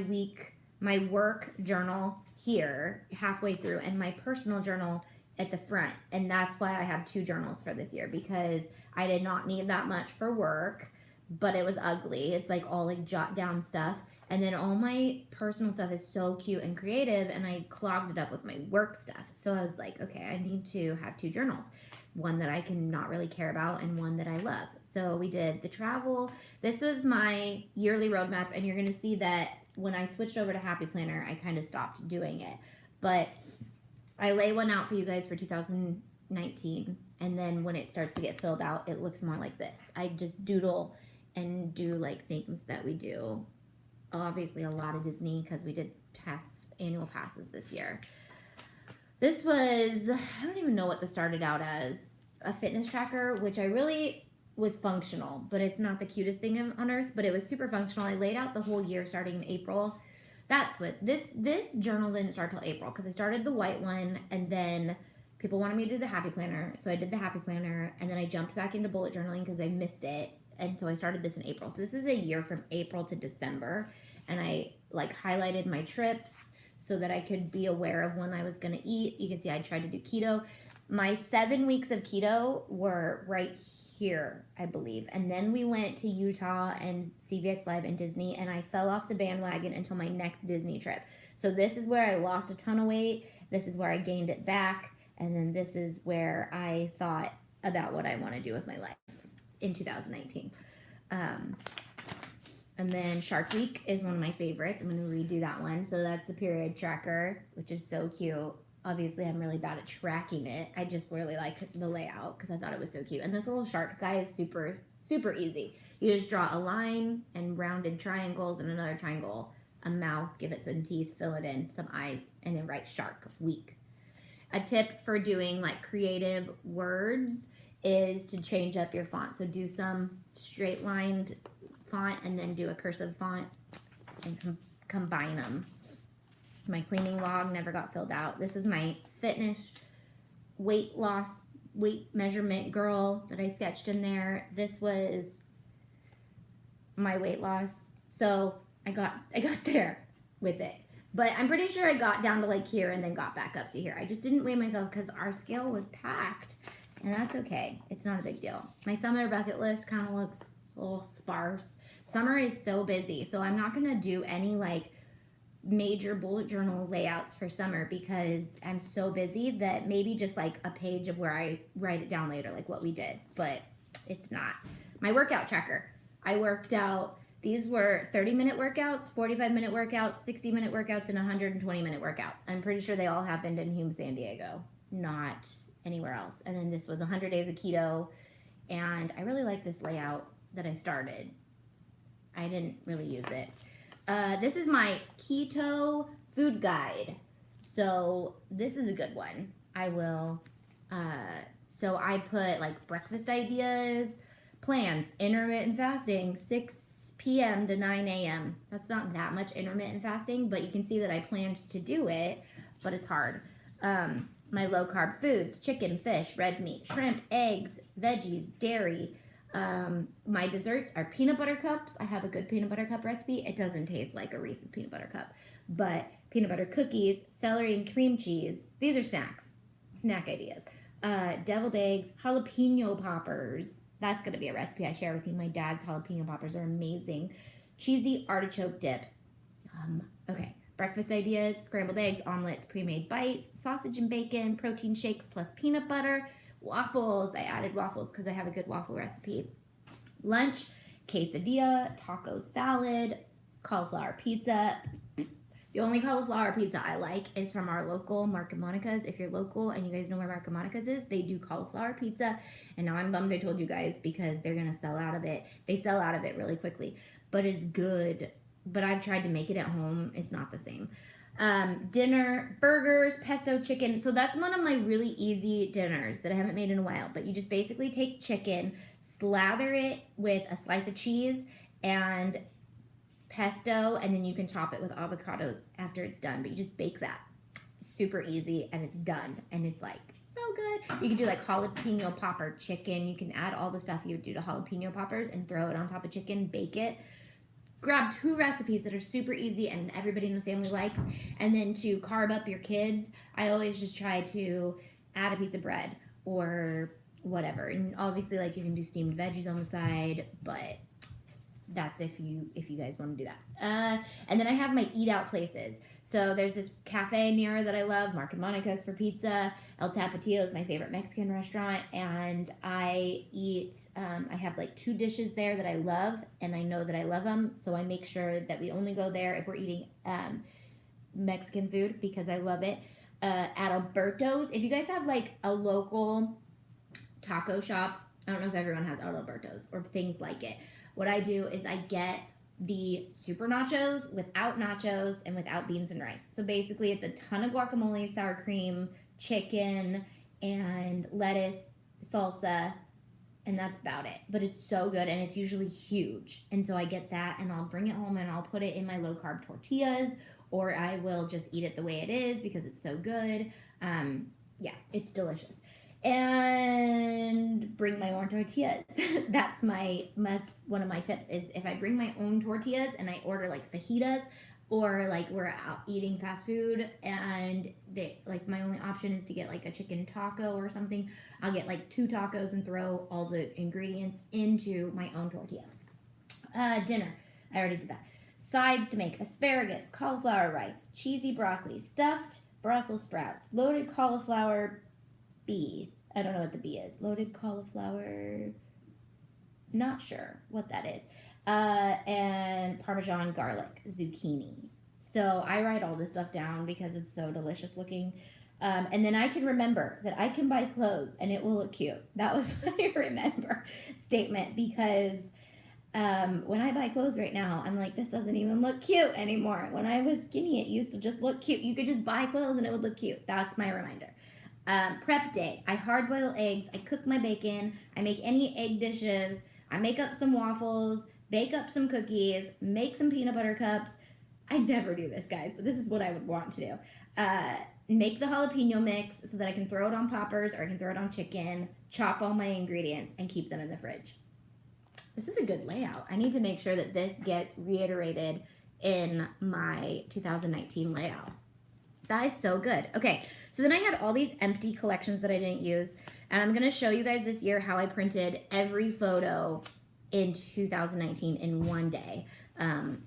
work journal here halfway through and my personal journal at the front. And that's why I have 2 journals for this year, because I did not need that much for work, but it was ugly. It's like all like jot down stuff. And then all my personal stuff is so cute and creative, and I clogged it up with my work stuff. So I was like, okay, I need to have 2 journals. One that I can not really care about and one that I love. So we did the travel. This is my yearly roadmap, and you're going to see that when I switched over to Happy Planner, I kind of stopped doing it. But I lay one out for you guys for 2019, and then when it starts to get filled out, it looks more like this. I just doodle and do like things that we do. Obviously a lot of Disney because we did annual passes this year. This was, I don't even know what this started out as, a fitness tracker, which I really was functional, but it's not the cutest thing on earth, but it was super functional. I laid out the whole year starting in April. That's what, this journal didn't start till April because I started the white one, and then people wanted me to do the Happy Planner, so I did the Happy Planner, and then I jumped back into bullet journaling because I missed it. And so I started this in April. So this is a year from April to December. And I like highlighted my trips so that I could be aware of when I was going to eat. You can see I tried to do keto. My 7 weeks of keto were right here, I believe. And then we went to Utah and CVX Live and Disney, and I fell off the bandwagon until my next Disney trip. So this is where I lost a ton of weight. This is where I gained it back. And then this is where I thought about what I want to do with my life in 2019. And then Shark Week is one of my favorites. I'm going to redo that one. So that's the period tracker, which is so cute. Obviously, I'm really bad at tracking it. I just really like the layout because I thought it was so cute. And this little shark guy is super, super easy. You just draw a line and rounded triangles and another triangle, a mouth, give it some teeth, fill it in, some eyes, and then write Shark Week. A tip for doing like creative words is to change up your font. So do some straight lined font and then do a cursive font and combine them. My cleaning log never got filled out. This is my fitness weight loss, weight measurement girl that I sketched in there. This was my weight loss. So I got there with it. But I'm pretty sure I got down to like here and then got back up to here. I just didn't weigh myself because our scale was packed. And that's okay. It's not a big deal. My summer bucket list kind of looks a little sparse. Summer is so busy. So I'm not going to do any like major bullet journal layouts for summer because I'm so busy that maybe just like a page of where I write it down later, like what we did. But it's not. My workout tracker. I worked out. These were 30-minute workouts, 45-minute workouts, 60-minute workouts, and 120-minute workouts. I'm pretty sure they all happened in Hume, San Diego, not anywhere else. And then this was 100 days of keto, and I really like this layout that I started. I didn't really use it. This is my keto food guide. So this is a good one. I will, so I put like breakfast ideas, plans, intermittent fasting, 6 p.m. to 9 a.m. That's not that much intermittent fasting, but you can see that I planned to do it, but it's hard. My low carb foods, chicken, fish, red meat, shrimp, eggs, veggies, dairy. My desserts are peanut butter cups. I have a good peanut butter cup recipe. It doesn't taste like a Reese's peanut butter cup, but peanut butter cookies, celery and cream cheese. These are snack ideas. Deviled eggs, jalapeno poppers. That's going to be a recipe I share with you. My dad's jalapeno poppers are amazing. Cheesy artichoke dip. Okay. Breakfast ideas, scrambled eggs, omelets, pre-made bites, sausage and bacon, protein shakes plus peanut butter, waffles. I added waffles because I have a good waffle recipe. Lunch, quesadilla, taco salad, cauliflower pizza. The only cauliflower pizza I like is from our local Market Monica's. If you're local and you guys know where Market Monica's is, they do cauliflower pizza. And now I'm bummed I told you guys because they're going to sell out of it. They sell out of it really quickly. But it's good. But I've tried to make it at home. It's not the same. Dinner, burgers, pesto chicken. So that's one of my really easy dinners that I haven't made in a while. But you just basically take chicken, slather it with a slice of cheese and pesto, and then you can top it with avocados after it's done. But you just bake that. Super easy, and it's done. And it's like so good. You can do like jalapeno popper chicken. You can add all the stuff you would do to jalapeno poppers and throw it on top of chicken, bake it. Grab 2 recipes that are super easy and everybody in the family likes. And then to carb up your kids, I always just try to add a piece of bread or whatever. And obviously, like, you can do steamed veggies on the side, but that's if you guys want to do that. And then I have my eat out places. So there's this cafe near that I love, Market Monica's for pizza. El Tapatio is my favorite Mexican restaurant, and I eat. I have like 2 dishes there that I love, and I know that I love them. So I make sure that we only go there if we're eating Mexican food because I love it. At Alberto's, if you guys have like a local taco shop, I don't know if everyone has Alberto's or things like it. What I do is I get the super nachos without nachos and without beans and rice. So basically it's a ton of guacamole, sour cream, chicken, and lettuce, salsa, and that's about it. But it's so good, and it's usually huge. And so I get that, and I'll bring it home, and I'll put it in my low-carb tortillas, or I will just eat it the way it is because it's so good. Yeah, it's delicious. And bring my own tortillas. That's one of my tips is if I bring my own tortillas and I order like fajitas or like we're out eating fast food and they like my only option is to get like a chicken taco or something, I'll get like 2 tacos and throw all the ingredients into my own tortilla. Dinner, I already did that. Sides to make: asparagus, cauliflower rice, cheesy broccoli, stuffed Brussels sprouts, loaded cauliflower B. I don't know what the B is. Loaded cauliflower. Not sure what that is. And Parmesan garlic, zucchini. So I write all this stuff down because it's so delicious looking. And then I can remember that I can buy clothes and it will look cute. That was my remember statement because when I buy clothes right now, I'm like, this doesn't even look cute anymore. When I was skinny, it used to just look cute. You could just buy clothes and it would look cute. That's my reminder. Prep day. I hard boil eggs. I cook my bacon. I make any egg dishes. I make up some waffles, bake up some cookies, make some peanut butter cups. I never do this, guys, but this is what I would want to do. Make the jalapeno mix so that I can throw it on poppers or I can throw it on chicken, chop all my ingredients, and keep them in the fridge. This is a good layout. I need to make sure that this gets reiterated in my 2019 layout. That is so good. Okay, so then I had all these empty collections that I didn't use, and I'm going to show you guys this year how I printed every photo in 2019 in one day.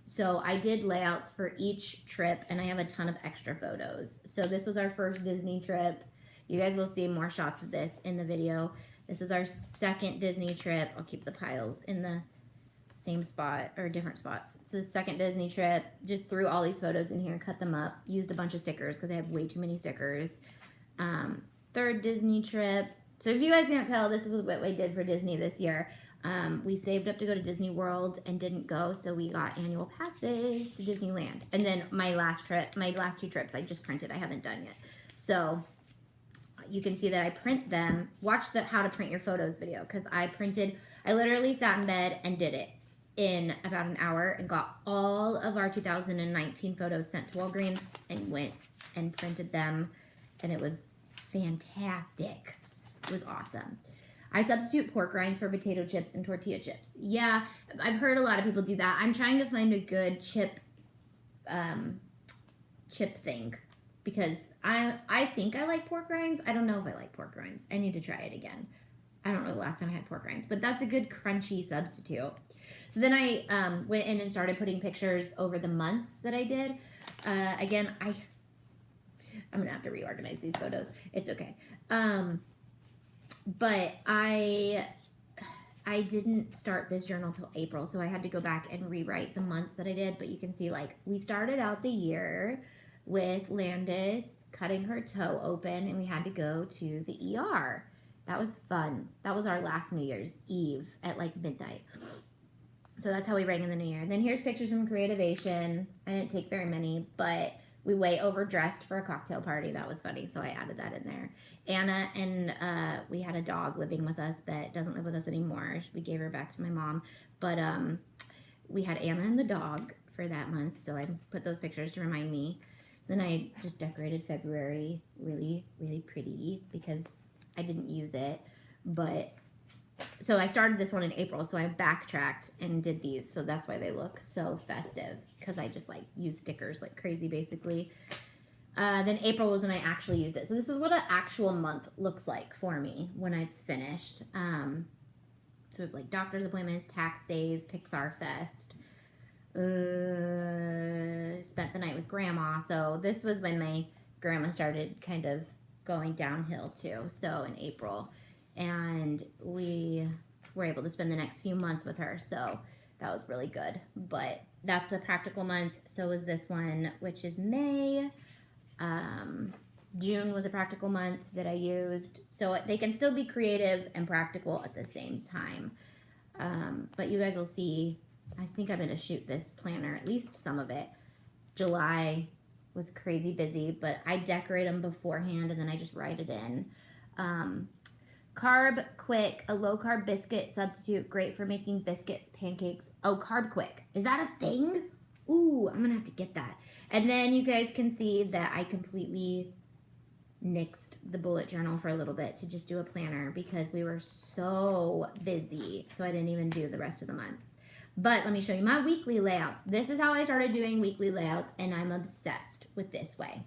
So I did layouts for each trip, and I have a ton of extra photos. So this was our first Disney trip. You guys will see more shots of this in the video. This is our second Disney trip. I'll keep the piles in the same spot or different spots. So the second Disney trip, just threw all these photos in here, cut them up, used a bunch of stickers because I have way too many stickers. Third Disney trip. So if you guys can't tell, this is what we did for Disney this year. We saved up to go to Disney World and didn't go, so we got annual passes to Disneyland. And then my last 2 trips I just printed. I haven't done yet. So you can see that I print them. Watch the how to print your photos video because I literally sat in bed and did it in about an hour and got all of our 2019 photos sent to Walgreens and went and printed them, and it was fantastic. It was awesome. I substitute pork rinds for potato chips and tortilla chips. Yeah, I've heard a lot of people do that. I'm trying to find a good chip thing because I think I like pork rinds. I don't know if I like pork rinds. I need to try it again. I don't know the last time I had pork rinds, but that's a good crunchy substitute. So then I went in and started putting pictures over the months that I did. Again, I'm going to have to reorganize these photos. It's okay. But I didn't start this journal till April, so I had to go back and rewrite the months that I did. But you can see, like, we started out the year with Landis cutting her toe open, and we had to go to the ER. That was fun. That was our last New Year's Eve at, like, midnight. So that's how we rang in the new year. And then here's pictures from Creativation. I didn't take very many, but we way overdressed for a cocktail party. That was funny, so I added that in there. Anna and we had a dog living with us that doesn't live with us anymore. We gave her back to my mom. But we had Anna and the dog for that month, so I put those pictures to remind me. Then I just decorated February really, really pretty because I didn't use it. But so I started this one in April, so I backtracked and did these, so that's why they look so festive, because I just like used stickers like crazy basically. Then April was when I actually used it. So this is what an actual month looks like for me when it's finished. So it's like doctor's appointments, tax days, Pixar Fest. Spent the night with grandma. So this was when my grandma started kind of going downhill too. So in April. And we were able to spend the next few months with her, so that was really good. But that's a practical month. So was this one, which is May. June was a practical month that I used. So they can still be creative and practical at the same time. But you guys will see, I think I'm going to shoot this planner, at least some of it. July was crazy busy, but I decorate them beforehand and then I just write it in. Carb Quick, a low-carb biscuit substitute, great for making biscuits, pancakes. Oh, Carb Quick. Is that a thing? Ooh, I'm going to have to get that. And then you guys can see that I completely nixed the bullet journal for a little bit to just do a planner because we were so busy. So I didn't even do the rest of the months. But let me show you my weekly layouts. This is how I started doing weekly layouts, and I'm obsessed with this way.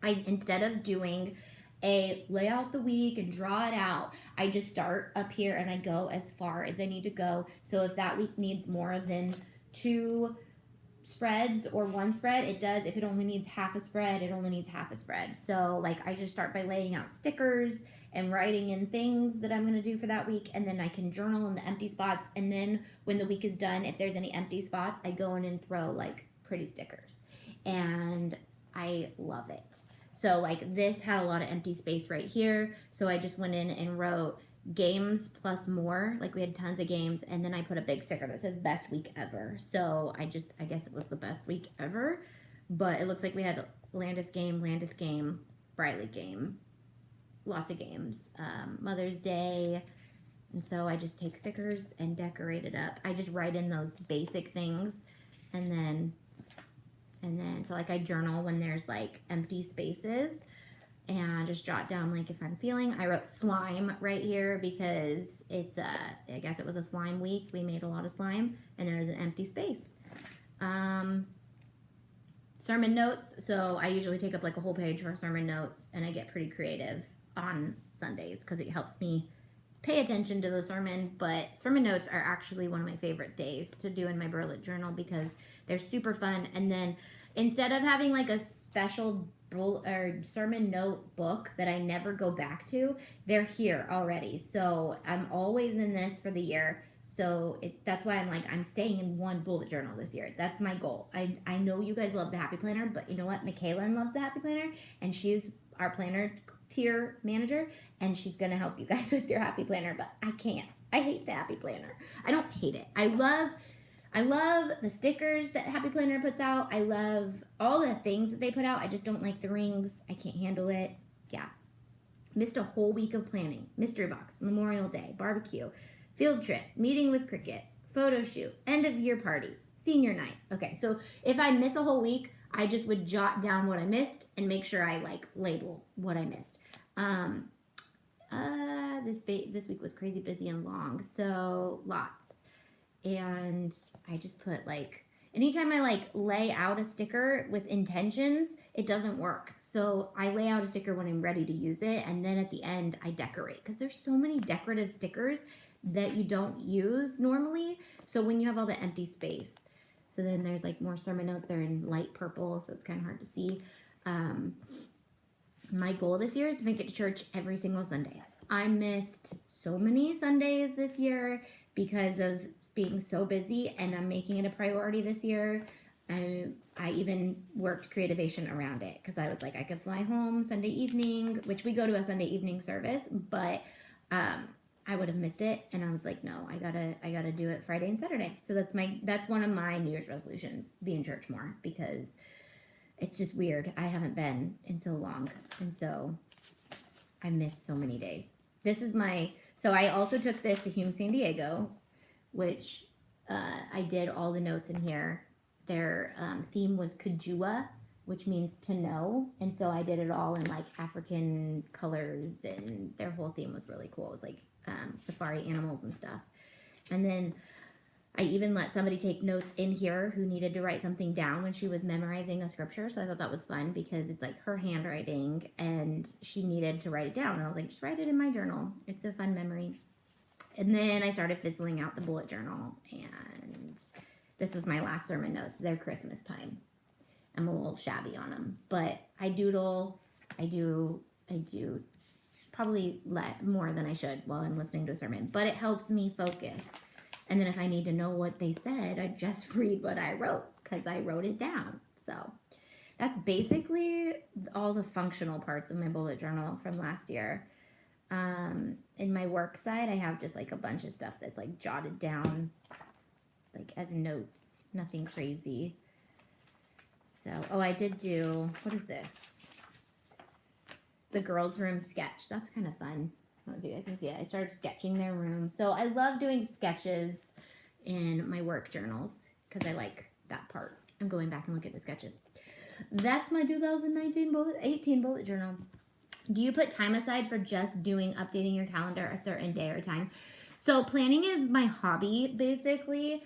Instead of doing a layout the week and draw it out, I just start up here and I go as far as I need to go. So if that week needs more than 2 spreads or 1 spread, it does. If it only needs half a spread, it only needs half a spread. So like I just start by laying out stickers and writing in things that I'm going to do for that week, and then I can journal in the empty spots, and then when the week is done, if there's any empty spots, I go in and throw like pretty stickers, and I love it. So like this had a lot of empty space right here, so I just went in and wrote games plus more. Like we had tons of games, and then I put a big sticker that says best week ever. So I guess it was the best week ever, but it looks like we had Landis game, Briley game, lots of games, Mother's Day. And so I just take stickers and decorate it up. I just write in those basic things, and then so like I journal when there's like empty spaces, and I just jot down like if I'm feeling. I wrote slime right here because it's I guess it was a slime week. We made a lot of slime, and there's an empty space. Sermon notes. So I usually take up like a whole page for sermon notes, and I get pretty creative on Sundays because it helps me pay attention to the sermon. But sermon notes are actually one of my favorite days to do in my bullet journal because they're super fun. And then instead of having like a special sermon note book that I never go back to, they're here already. So I'm always in this for the year. So that's why I'm staying in one bullet journal this year. That's my goal. I know you guys love the Happy Planner, but you know what? Michaela loves the Happy Planner, and she's our planner tier manager, and she's going to help you guys with your Happy Planner, but I can't. I hate the Happy Planner. I don't hate it. I love the stickers that Happy Planner puts out. I love all the things that they put out. I just don't like the rings. I can't handle it. Yeah. Missed a whole week of planning. Mystery box, Memorial Day, barbecue, field trip, meeting with Cricut, photo shoot, end of year parties, senior night. Okay, so if I miss a whole week, I just would jot down what I missed and make sure I like label what I missed. This week was crazy busy and long, so lots. And I just put like, anytime I like lay out a sticker with intentions, it doesn't work. So I lay out a sticker when I'm ready to use it, and then at the end I decorate, because there's so many decorative stickers that you don't use normally. So when you have all the empty space, so then there's like more sermon notes. They're in light purple, so it's kind of hard to see. My goal this year is to make it to church every single Sunday. I missed so many Sundays this year because of being so busy, and I'm making it a priority this year. I even worked Creativation around it because I was like, I could fly home Sunday evening, which we go to a Sunday evening service, but I would have missed it, and I was like, no, I gotta do it Friday and Saturday. So that's one of my New Year's resolutions, be in church more, because it's just weird. I haven't been in so long, and so I missed so many days. So I also took this to Hume San Diego, which I did all the notes in here. Their theme was Kujua, which means to know, and so I did it all in like African colors, and their whole theme was really cool. It was like safari animals and stuff. And then I even let somebody take notes in here who needed to write something down when she was memorizing a scripture. So I thought that was fun because it's like her handwriting and she needed to write it down. And I was like, just write it in my journal. It's a fun memory. And then I started fizzling out the bullet journal, and this was my last sermon notes. They're Christmas time. I'm a little shabby on them, but I doodle. I do probably more than I should while I'm listening to a sermon, but it helps me focus. And then if I need to know what they said, I just read what I wrote because I wrote it down. So that's basically all the functional parts of my bullet journal from last year. In my work side, I have just like a bunch of stuff that's like jotted down like as notes, nothing crazy. So, I did do, what is this? The girls' room sketch. That's kind of fun. I don't know if you guys can see it. I started sketching their room. So I love doing sketches in my work journals because I like that part. I'm going back and look at the sketches. That's my 2018 bullet journal. Do you put time aside for just updating your calendar a certain day or time? So planning is my hobby, basically.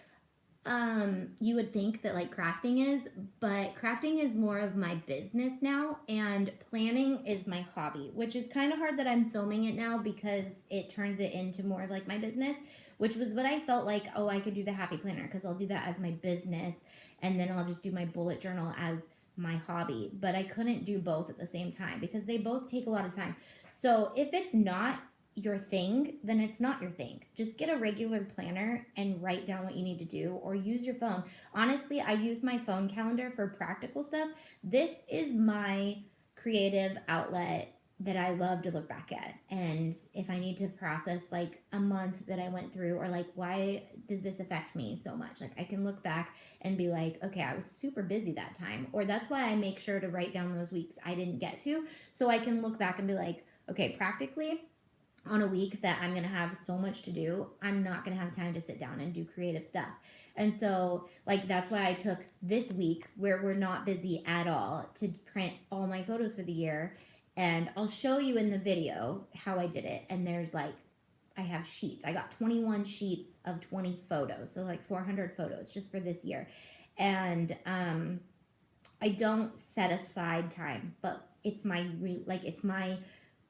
You would think that like crafting is, but crafting is more of my business now, and planning is my hobby, which is kind of hard that I'm filming it now because it turns it into more of like my business, which was what I felt like, oh, I could do the happy planner because I'll do that as my business, and then I'll just do my bullet journal as my hobby. But I couldn't do both at the same time because they both take a lot of time. So if it's not your thing, then it's not your thing. Just get a regular planner and write down what you need to do, or use your phone. Honestly, I use my phone calendar for practical stuff. This is my creative outlet that I love to look back at. And if I need to process like a month that I went through, or like, why does this affect me so much? Like I can look back and be like, okay, I was super busy that time. Or that's why I make sure to write down those weeks I didn't get to, so I can look back and be like, okay, practically on a week that I'm going to have so much to do, I'm not going to have time to sit down and do creative stuff. And so, like, that's why I took this week where we're not busy at all to print all my photos for the year. And I'll show you in the video how I did it. And there's like, I have sheets. I got 21 sheets of 20 photos. So like 400 photos just for this year. And I don't set aside time, but it's my,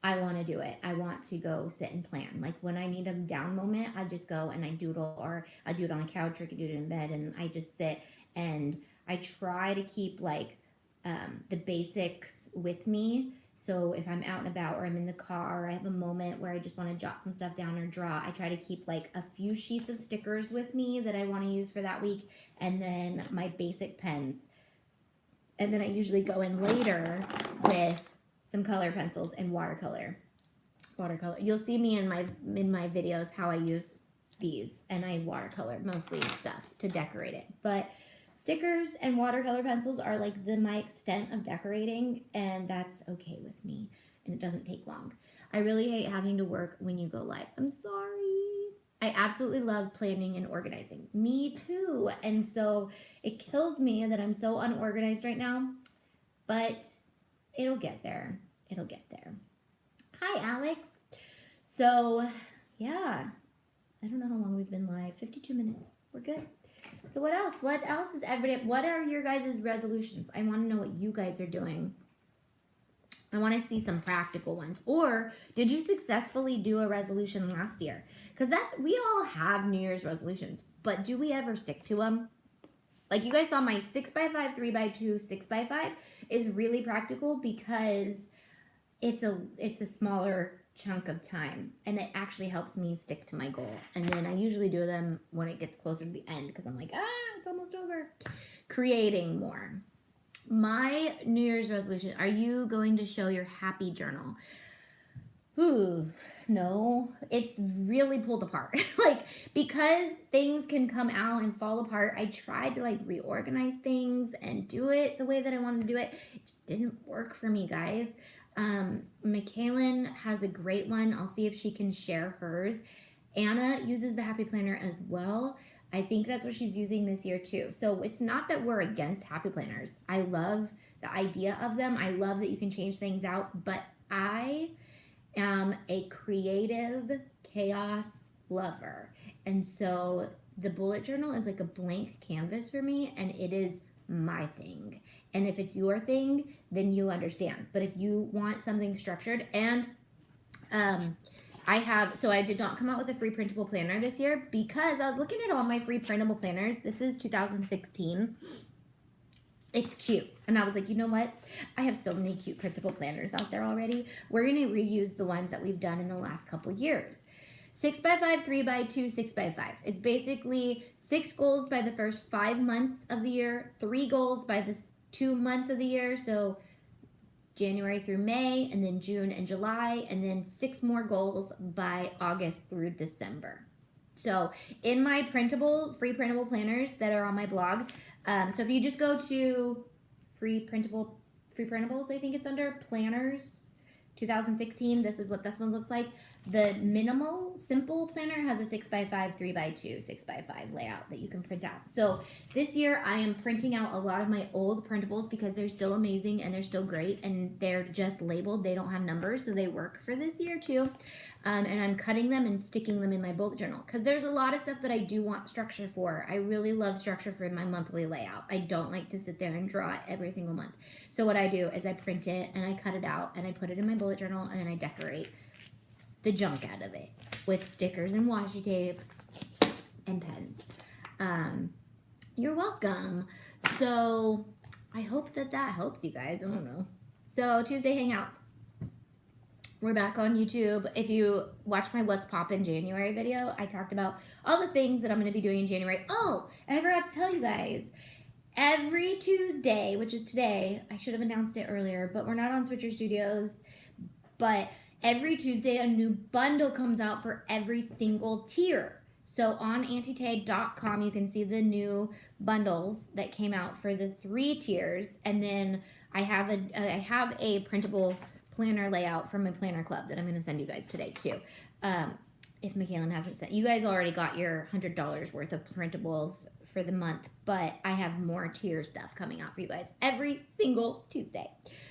I want to do it. I want to go sit and plan. Like when I need a down moment, I just go and I doodle, or I do it on the couch, or I can do it in bed, and I just sit and I try to keep like the basics with me. So if I'm out and about, or I'm in the car, or I have a moment where I just want to jot some stuff down or draw, I try to keep like a few sheets of stickers with me that I want to use for that week, and then my basic pens. And then I usually go in later with some color pencils and watercolor. You'll see me in my videos how I use these, and I watercolor mostly stuff to decorate it. But stickers and watercolor pencils are like my extent of decorating, and that's okay with me, and it doesn't take long. I really hate having to work when you go live. I'm sorry. I absolutely love planning and organizing. Me too. And so it kills me that I'm so unorganized right now, but it'll get there. It'll get there. Hi, Alex. So, yeah. I don't know how long we've been live. 52 minutes. We're good. So what else? What else is everybody? What are your guys' resolutions? I want to know what you guys are doing. I want to see some practical ones. Or did you successfully do a resolution last year? Because we all have New Year's resolutions, but do we ever stick to them? Like you guys saw my 6x5, 3x2, 6x5 is really practical because it's a smaller chunk of time, and it actually helps me stick to my goal. And then I usually do them when it gets closer to the end because I'm like, it's almost over. Creating more. My New Year's resolution, are you going to show your happy journal? Ooh, no, it's really pulled apart. Like, because things can come out and fall apart, I tried to like reorganize things and do it the way that I wanted to do it. It just didn't work for me, guys. Michaelin has a great one. I'll see if she can share hers. Anna uses the Happy Planner as well. I think that's what she's using this year too. So it's not that we're against Happy Planners. I love the idea of them. I love that you can change things out, but I am a creative chaos lover. And so the bullet journal is like a blank canvas for me, and it is my thing. And if it's your thing, then you understand. But if you want something structured, and I did not come out with a free printable planner this year because I was looking at all my free printable planners. This is 2016. It's cute. And I was like, you know what? I have so many cute printable planners out there already. We're going to reuse the ones that we've done in the last couple years. 6x5, 3x2, 6x5. It's basically 6 goals by the first 5 months of the year, 3 goals by the 2 months of the year, so January through May, and then June and July, and then 6 more goals by August through December. So in my free printable planners that are on my blog, so if you just go to free printables, I think it's under planners 2016, this is what this one looks like. The minimal, simple planner has a 6x5, 3x2, 6x5 layout that you can print out. So this year I am printing out a lot of my old printables because they're still amazing and they're still great and they're just labeled. They don't have numbers, so they work for this year too. And I'm cutting them and sticking them in my bullet journal because there's a lot of stuff that I do want structure for. I really love structure for my monthly layout. I don't like to sit there and draw it every single month. So what I do is I print it and I cut it out and I put it in my bullet journal and then I decorate the junk out of it with stickers and washi tape and pens. You're welcome. So I hope that helps you guys. I don't know. So Tuesday Hangouts. We're back on YouTube. If you watch my What's Poppin' January video, I talked about all the things that I'm going to be doing in January. Oh, and I forgot to tell you guys. Every Tuesday, which is today, I should have announced it earlier, but we're not on Switcher Studios. But every Tuesday, a new bundle comes out for every single tier. So on antitay.com, you can see the new bundles that came out for the 3 tiers. And then I have a printable planner layout from my planner club that I'm going to send you guys today too. If Michaelan hasn't sent, you guys already got your $100 worth of printables for the month, but I have more tier stuff coming out for you guys every single Tuesday.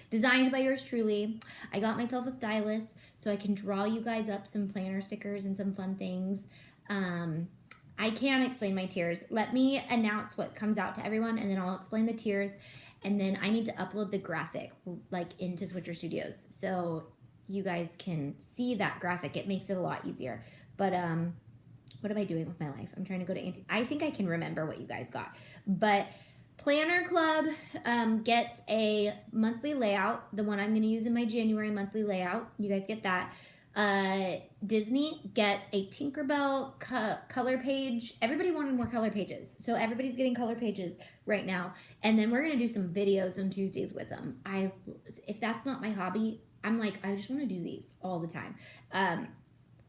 Designed by yours truly. I got myself a stylus so I can draw you guys up some planner stickers and some fun things. I can't explain my tiers. Let me announce what comes out to everyone and then I'll explain the tiers. And then I need to upload the graphic like into Switcher Studios so you guys can see that graphic. It makes it a lot easier. But what am I doing with my life? I'm trying to go to I think I can remember what you guys got. But Planner Club gets a monthly layout, the one I'm going to use in my January monthly layout. You guys get that. Disney gets a Tinkerbell color page. Everybody wanted more color pages. So everybody's getting color pages right now. And then we're going to do some videos on Tuesdays with them. If that's not my hobby, I'm like, I just want to do these all the time.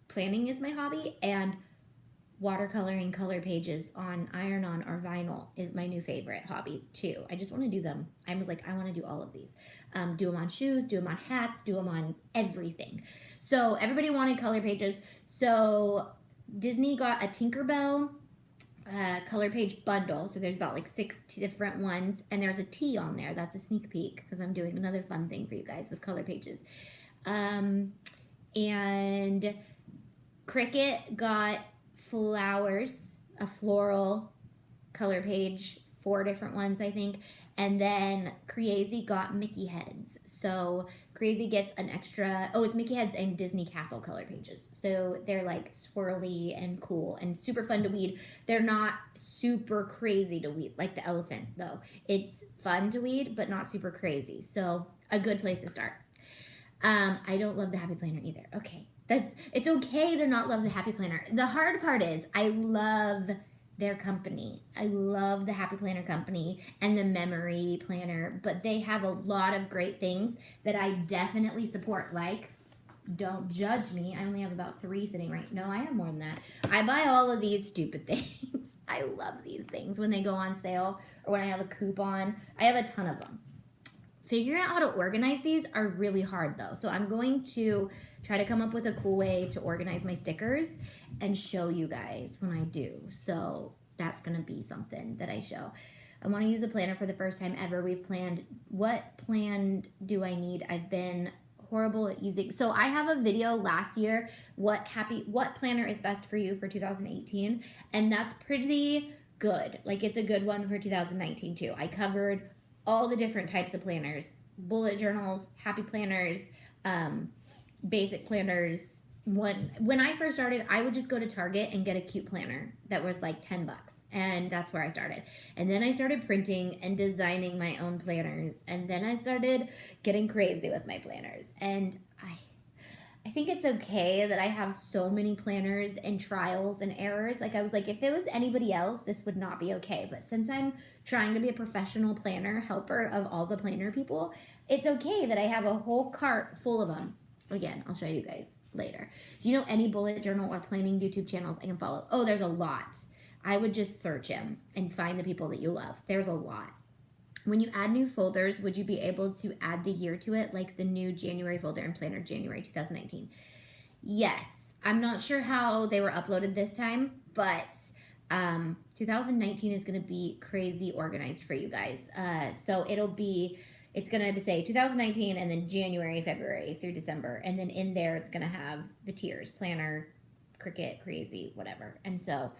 Planning is my hobby and watercoloring color pages on iron-on or vinyl is my new favorite hobby too. I just want to do them. I was like, I want to do all of these. Do them on shoes, do them on hats, do them on everything. So everybody wanted color pages. So Disney got a Tinkerbell color page bundle. So there's about like 6 different ones. And there's a T on there. That's a sneak peek because I'm doing another fun thing for you guys with color pages. And Cricut got flowers, a floral color page, 4 different ones, I think. And then Crazy got Mickey heads. So Crazy gets an extra, it's Mickey heads and Disney Castle color pages. So they're like swirly and cool and super fun to weed. They're not super crazy to weed, like the elephant though. It's fun to weed, but not super crazy. So a good place to start. I don't love the Happy Planner either. Okay. It's okay to not love the Happy Planner. The hard part is I love their company. I love the Happy Planner company and the Memory Planner, but they have a lot of great things that I definitely support. Like, don't judge me. I only have about 3 sitting right. No, I have more than that. I buy all of these stupid things. I love these things when they go on sale or when I have a coupon. I have a ton of them. Figuring out how to organize these are really hard though. So I'm going to try to come up with a cool way to organize my stickers and show you guys when I do. So that's going to be something that I show. I want to use a planner for the first time ever. We've planned, what plan do I need? I've been horrible at using. So I have a video last year, what planner is best for you for 2018. And that's pretty good. Like it's a good one for 2019 too. I covered all the different types of planners, bullet journals, happy planners, basic planners. When I first started, I would just go to Target and get a cute planner that was like $10. And that's where I started. And then I started printing and designing my own planners. And then I started getting crazy with my planners. And I think it's okay that I have so many planners and trials and errors. Like I was like, if it was anybody else, this would not be okay. But since I'm trying to be a professional planner helper of all the planner people, it's okay that I have a whole cart full of them. Again, I'll show you guys later. Do you know any bullet journal or planning YouTube channels I can follow? Oh, there's a lot. I would just search them and find the people that you love. There's a lot. When you add new folders, would you be able to add the year to it, like the new January folder in Planner January 2019? Yes. I'm not sure how they were uploaded this time, but 2019 is going to be crazy organized for you guys. So it's going to say 2019 and then January, February through December. And then in there, it's going to have the tiers, planner, Cricut, crazy, whatever. And so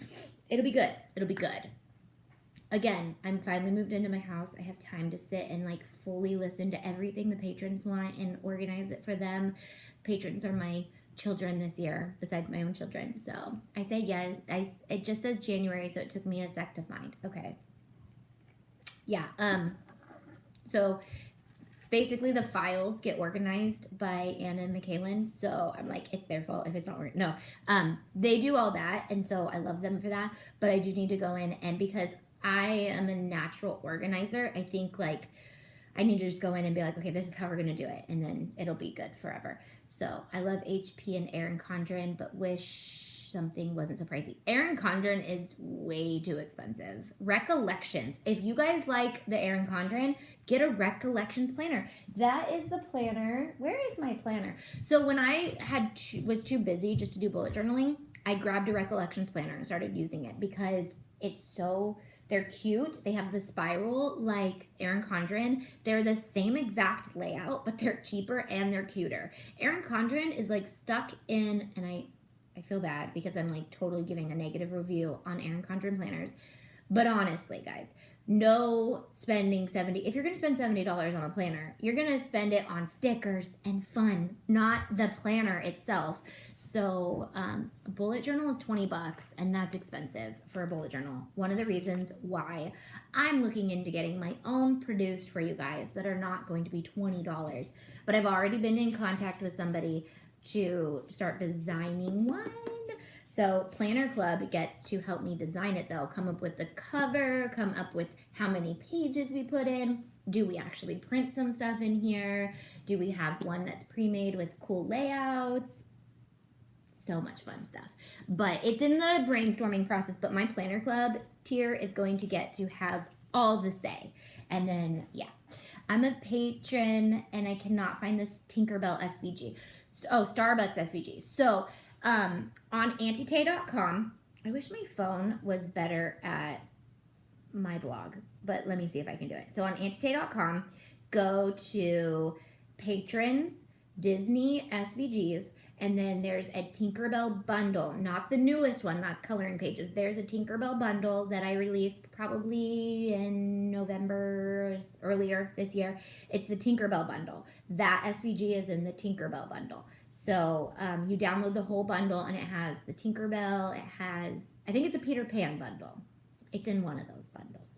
it'll be good. It'll be good. Again, I'm finally moved into my house. I have time to sit and like fully listen to everything the patrons want and organize it for them. Patrons are my children this year, besides my own children. So I say yes. It just says January, so it took me a sec to find. Okay. Yeah. So basically the files get organized by Anna and McKaylin. So I'm like, it's their fault if it's not working. No. They do all that, and so I love them for that. But I do need to go in, and because I am a natural organizer, I think like I need to just go in and be like, okay, this is how we're going to do it. And then it'll be good forever. So I love HP and Erin Condren, but wish something wasn't so pricey. Erin Condren is way too expensive. Recollections. If you guys like the Erin Condren, get a Recollections planner. That is the planner. Where is my planner? So when I was too busy just to do bullet journaling, I grabbed a Recollections planner and started using it because they're cute. They have the spiral like Erin Condren. They're the same exact layout, but they're cheaper and they're cuter. Erin Condren is like stuck in, and I feel bad because I'm like totally giving a negative review on Erin Condren planners. But honestly, guys, no spending if you're going to spend $70 on a planner, you're going to spend it on stickers and fun, not the planner itself. So a bullet journal is $20, and that's expensive for a bullet journal. One of the reasons why I'm looking into getting my own produced for you guys that are not going to be $20. But I've already been in contact with somebody to start designing one. So Planner Club gets to help me design it. They'll come up with the cover, come up with how many pages we put in. Do we actually print some stuff in here? Do we have one that's pre-made with cool layouts? So much fun stuff. But it's in the brainstorming process, but my Planner Club tier is going to get to have all the say. And then, yeah, I'm a patron and I cannot find this Tinkerbell SVG. Starbucks SVG. So on antitay.com, I wish my phone was better at my blog, but let me see if I can do it. So on antitay.com, go to patrons, Disney SVGs, and then there's a Tinkerbell bundle, not the newest one, that's coloring pages. There's a Tinkerbell bundle that I released probably in November, earlier this year. It's the Tinkerbell bundle. That SVG is in the Tinkerbell bundle. So you download the whole bundle, and it has the Tinkerbell. It has, I think it's a Peter Pan bundle. It's in one of those bundles.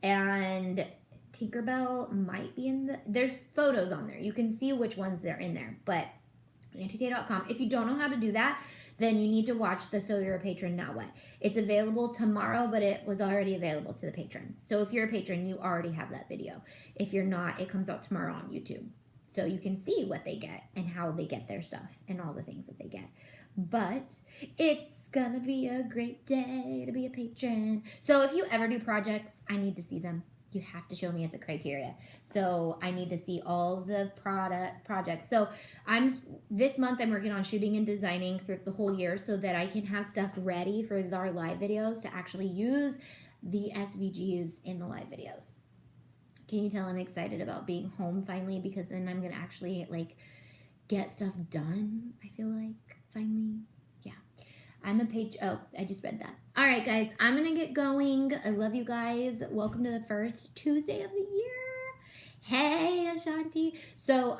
And Tinkerbell might be there's photos on there. You can see which ones they're in there, but antitay.com. If you don't know how to do that, then you need to watch the So You're a Patron Now What. It's available tomorrow, but it was already available to the patrons. So if you're a patron, you already have that video. If you're not, it comes out tomorrow on YouTube. So you can see what they get and how they get their stuff and all the things that they get. But it's gonna be a great day to be a patron. So if you ever do projects, I need to see them. You have to show me it's a criteria. So I need to see all the projects. So this month I'm working on shooting and designing through the whole year so that I can have stuff ready for our live videos to actually use the SVGs in the live videos. Can you tell I'm excited about being home finally? Because then I'm going to actually like get stuff done, I feel like, finally. Yeah. I'm a page. Oh, I just read that. All right, guys, I'm going to get going. I love you guys. Welcome to the first Tuesday of the year. Hey, Ashanti. So,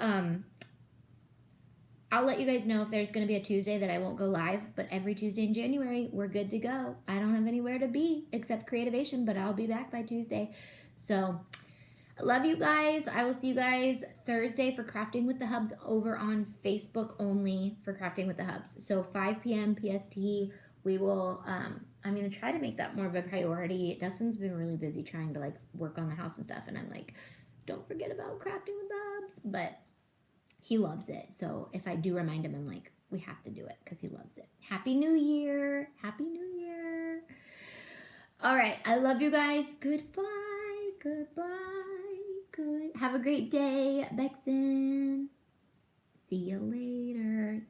I'll let you guys know if there's going to be a Tuesday that I won't go live, but every Tuesday in January, we're good to go. I don't have anywhere to be except Creativation, but I'll be back by Tuesday. So, I love you guys. I will see you guys Thursday for Crafting with the Hubs over on Facebook only for Crafting with the Hubs. So 5 p.m. PST, we will, I'm going to try to make that more of a priority. Dustin's been really busy trying to like work on the house and stuff. And I'm like, don't forget about Crafting with the Hubs. But he loves it. So if I do remind him, I'm like, we have to do it because he loves it. Happy New Year. Happy New Year. All right. I love you guys. Goodbye. Goodbye. Good. Have a great day, Bexon. See you later.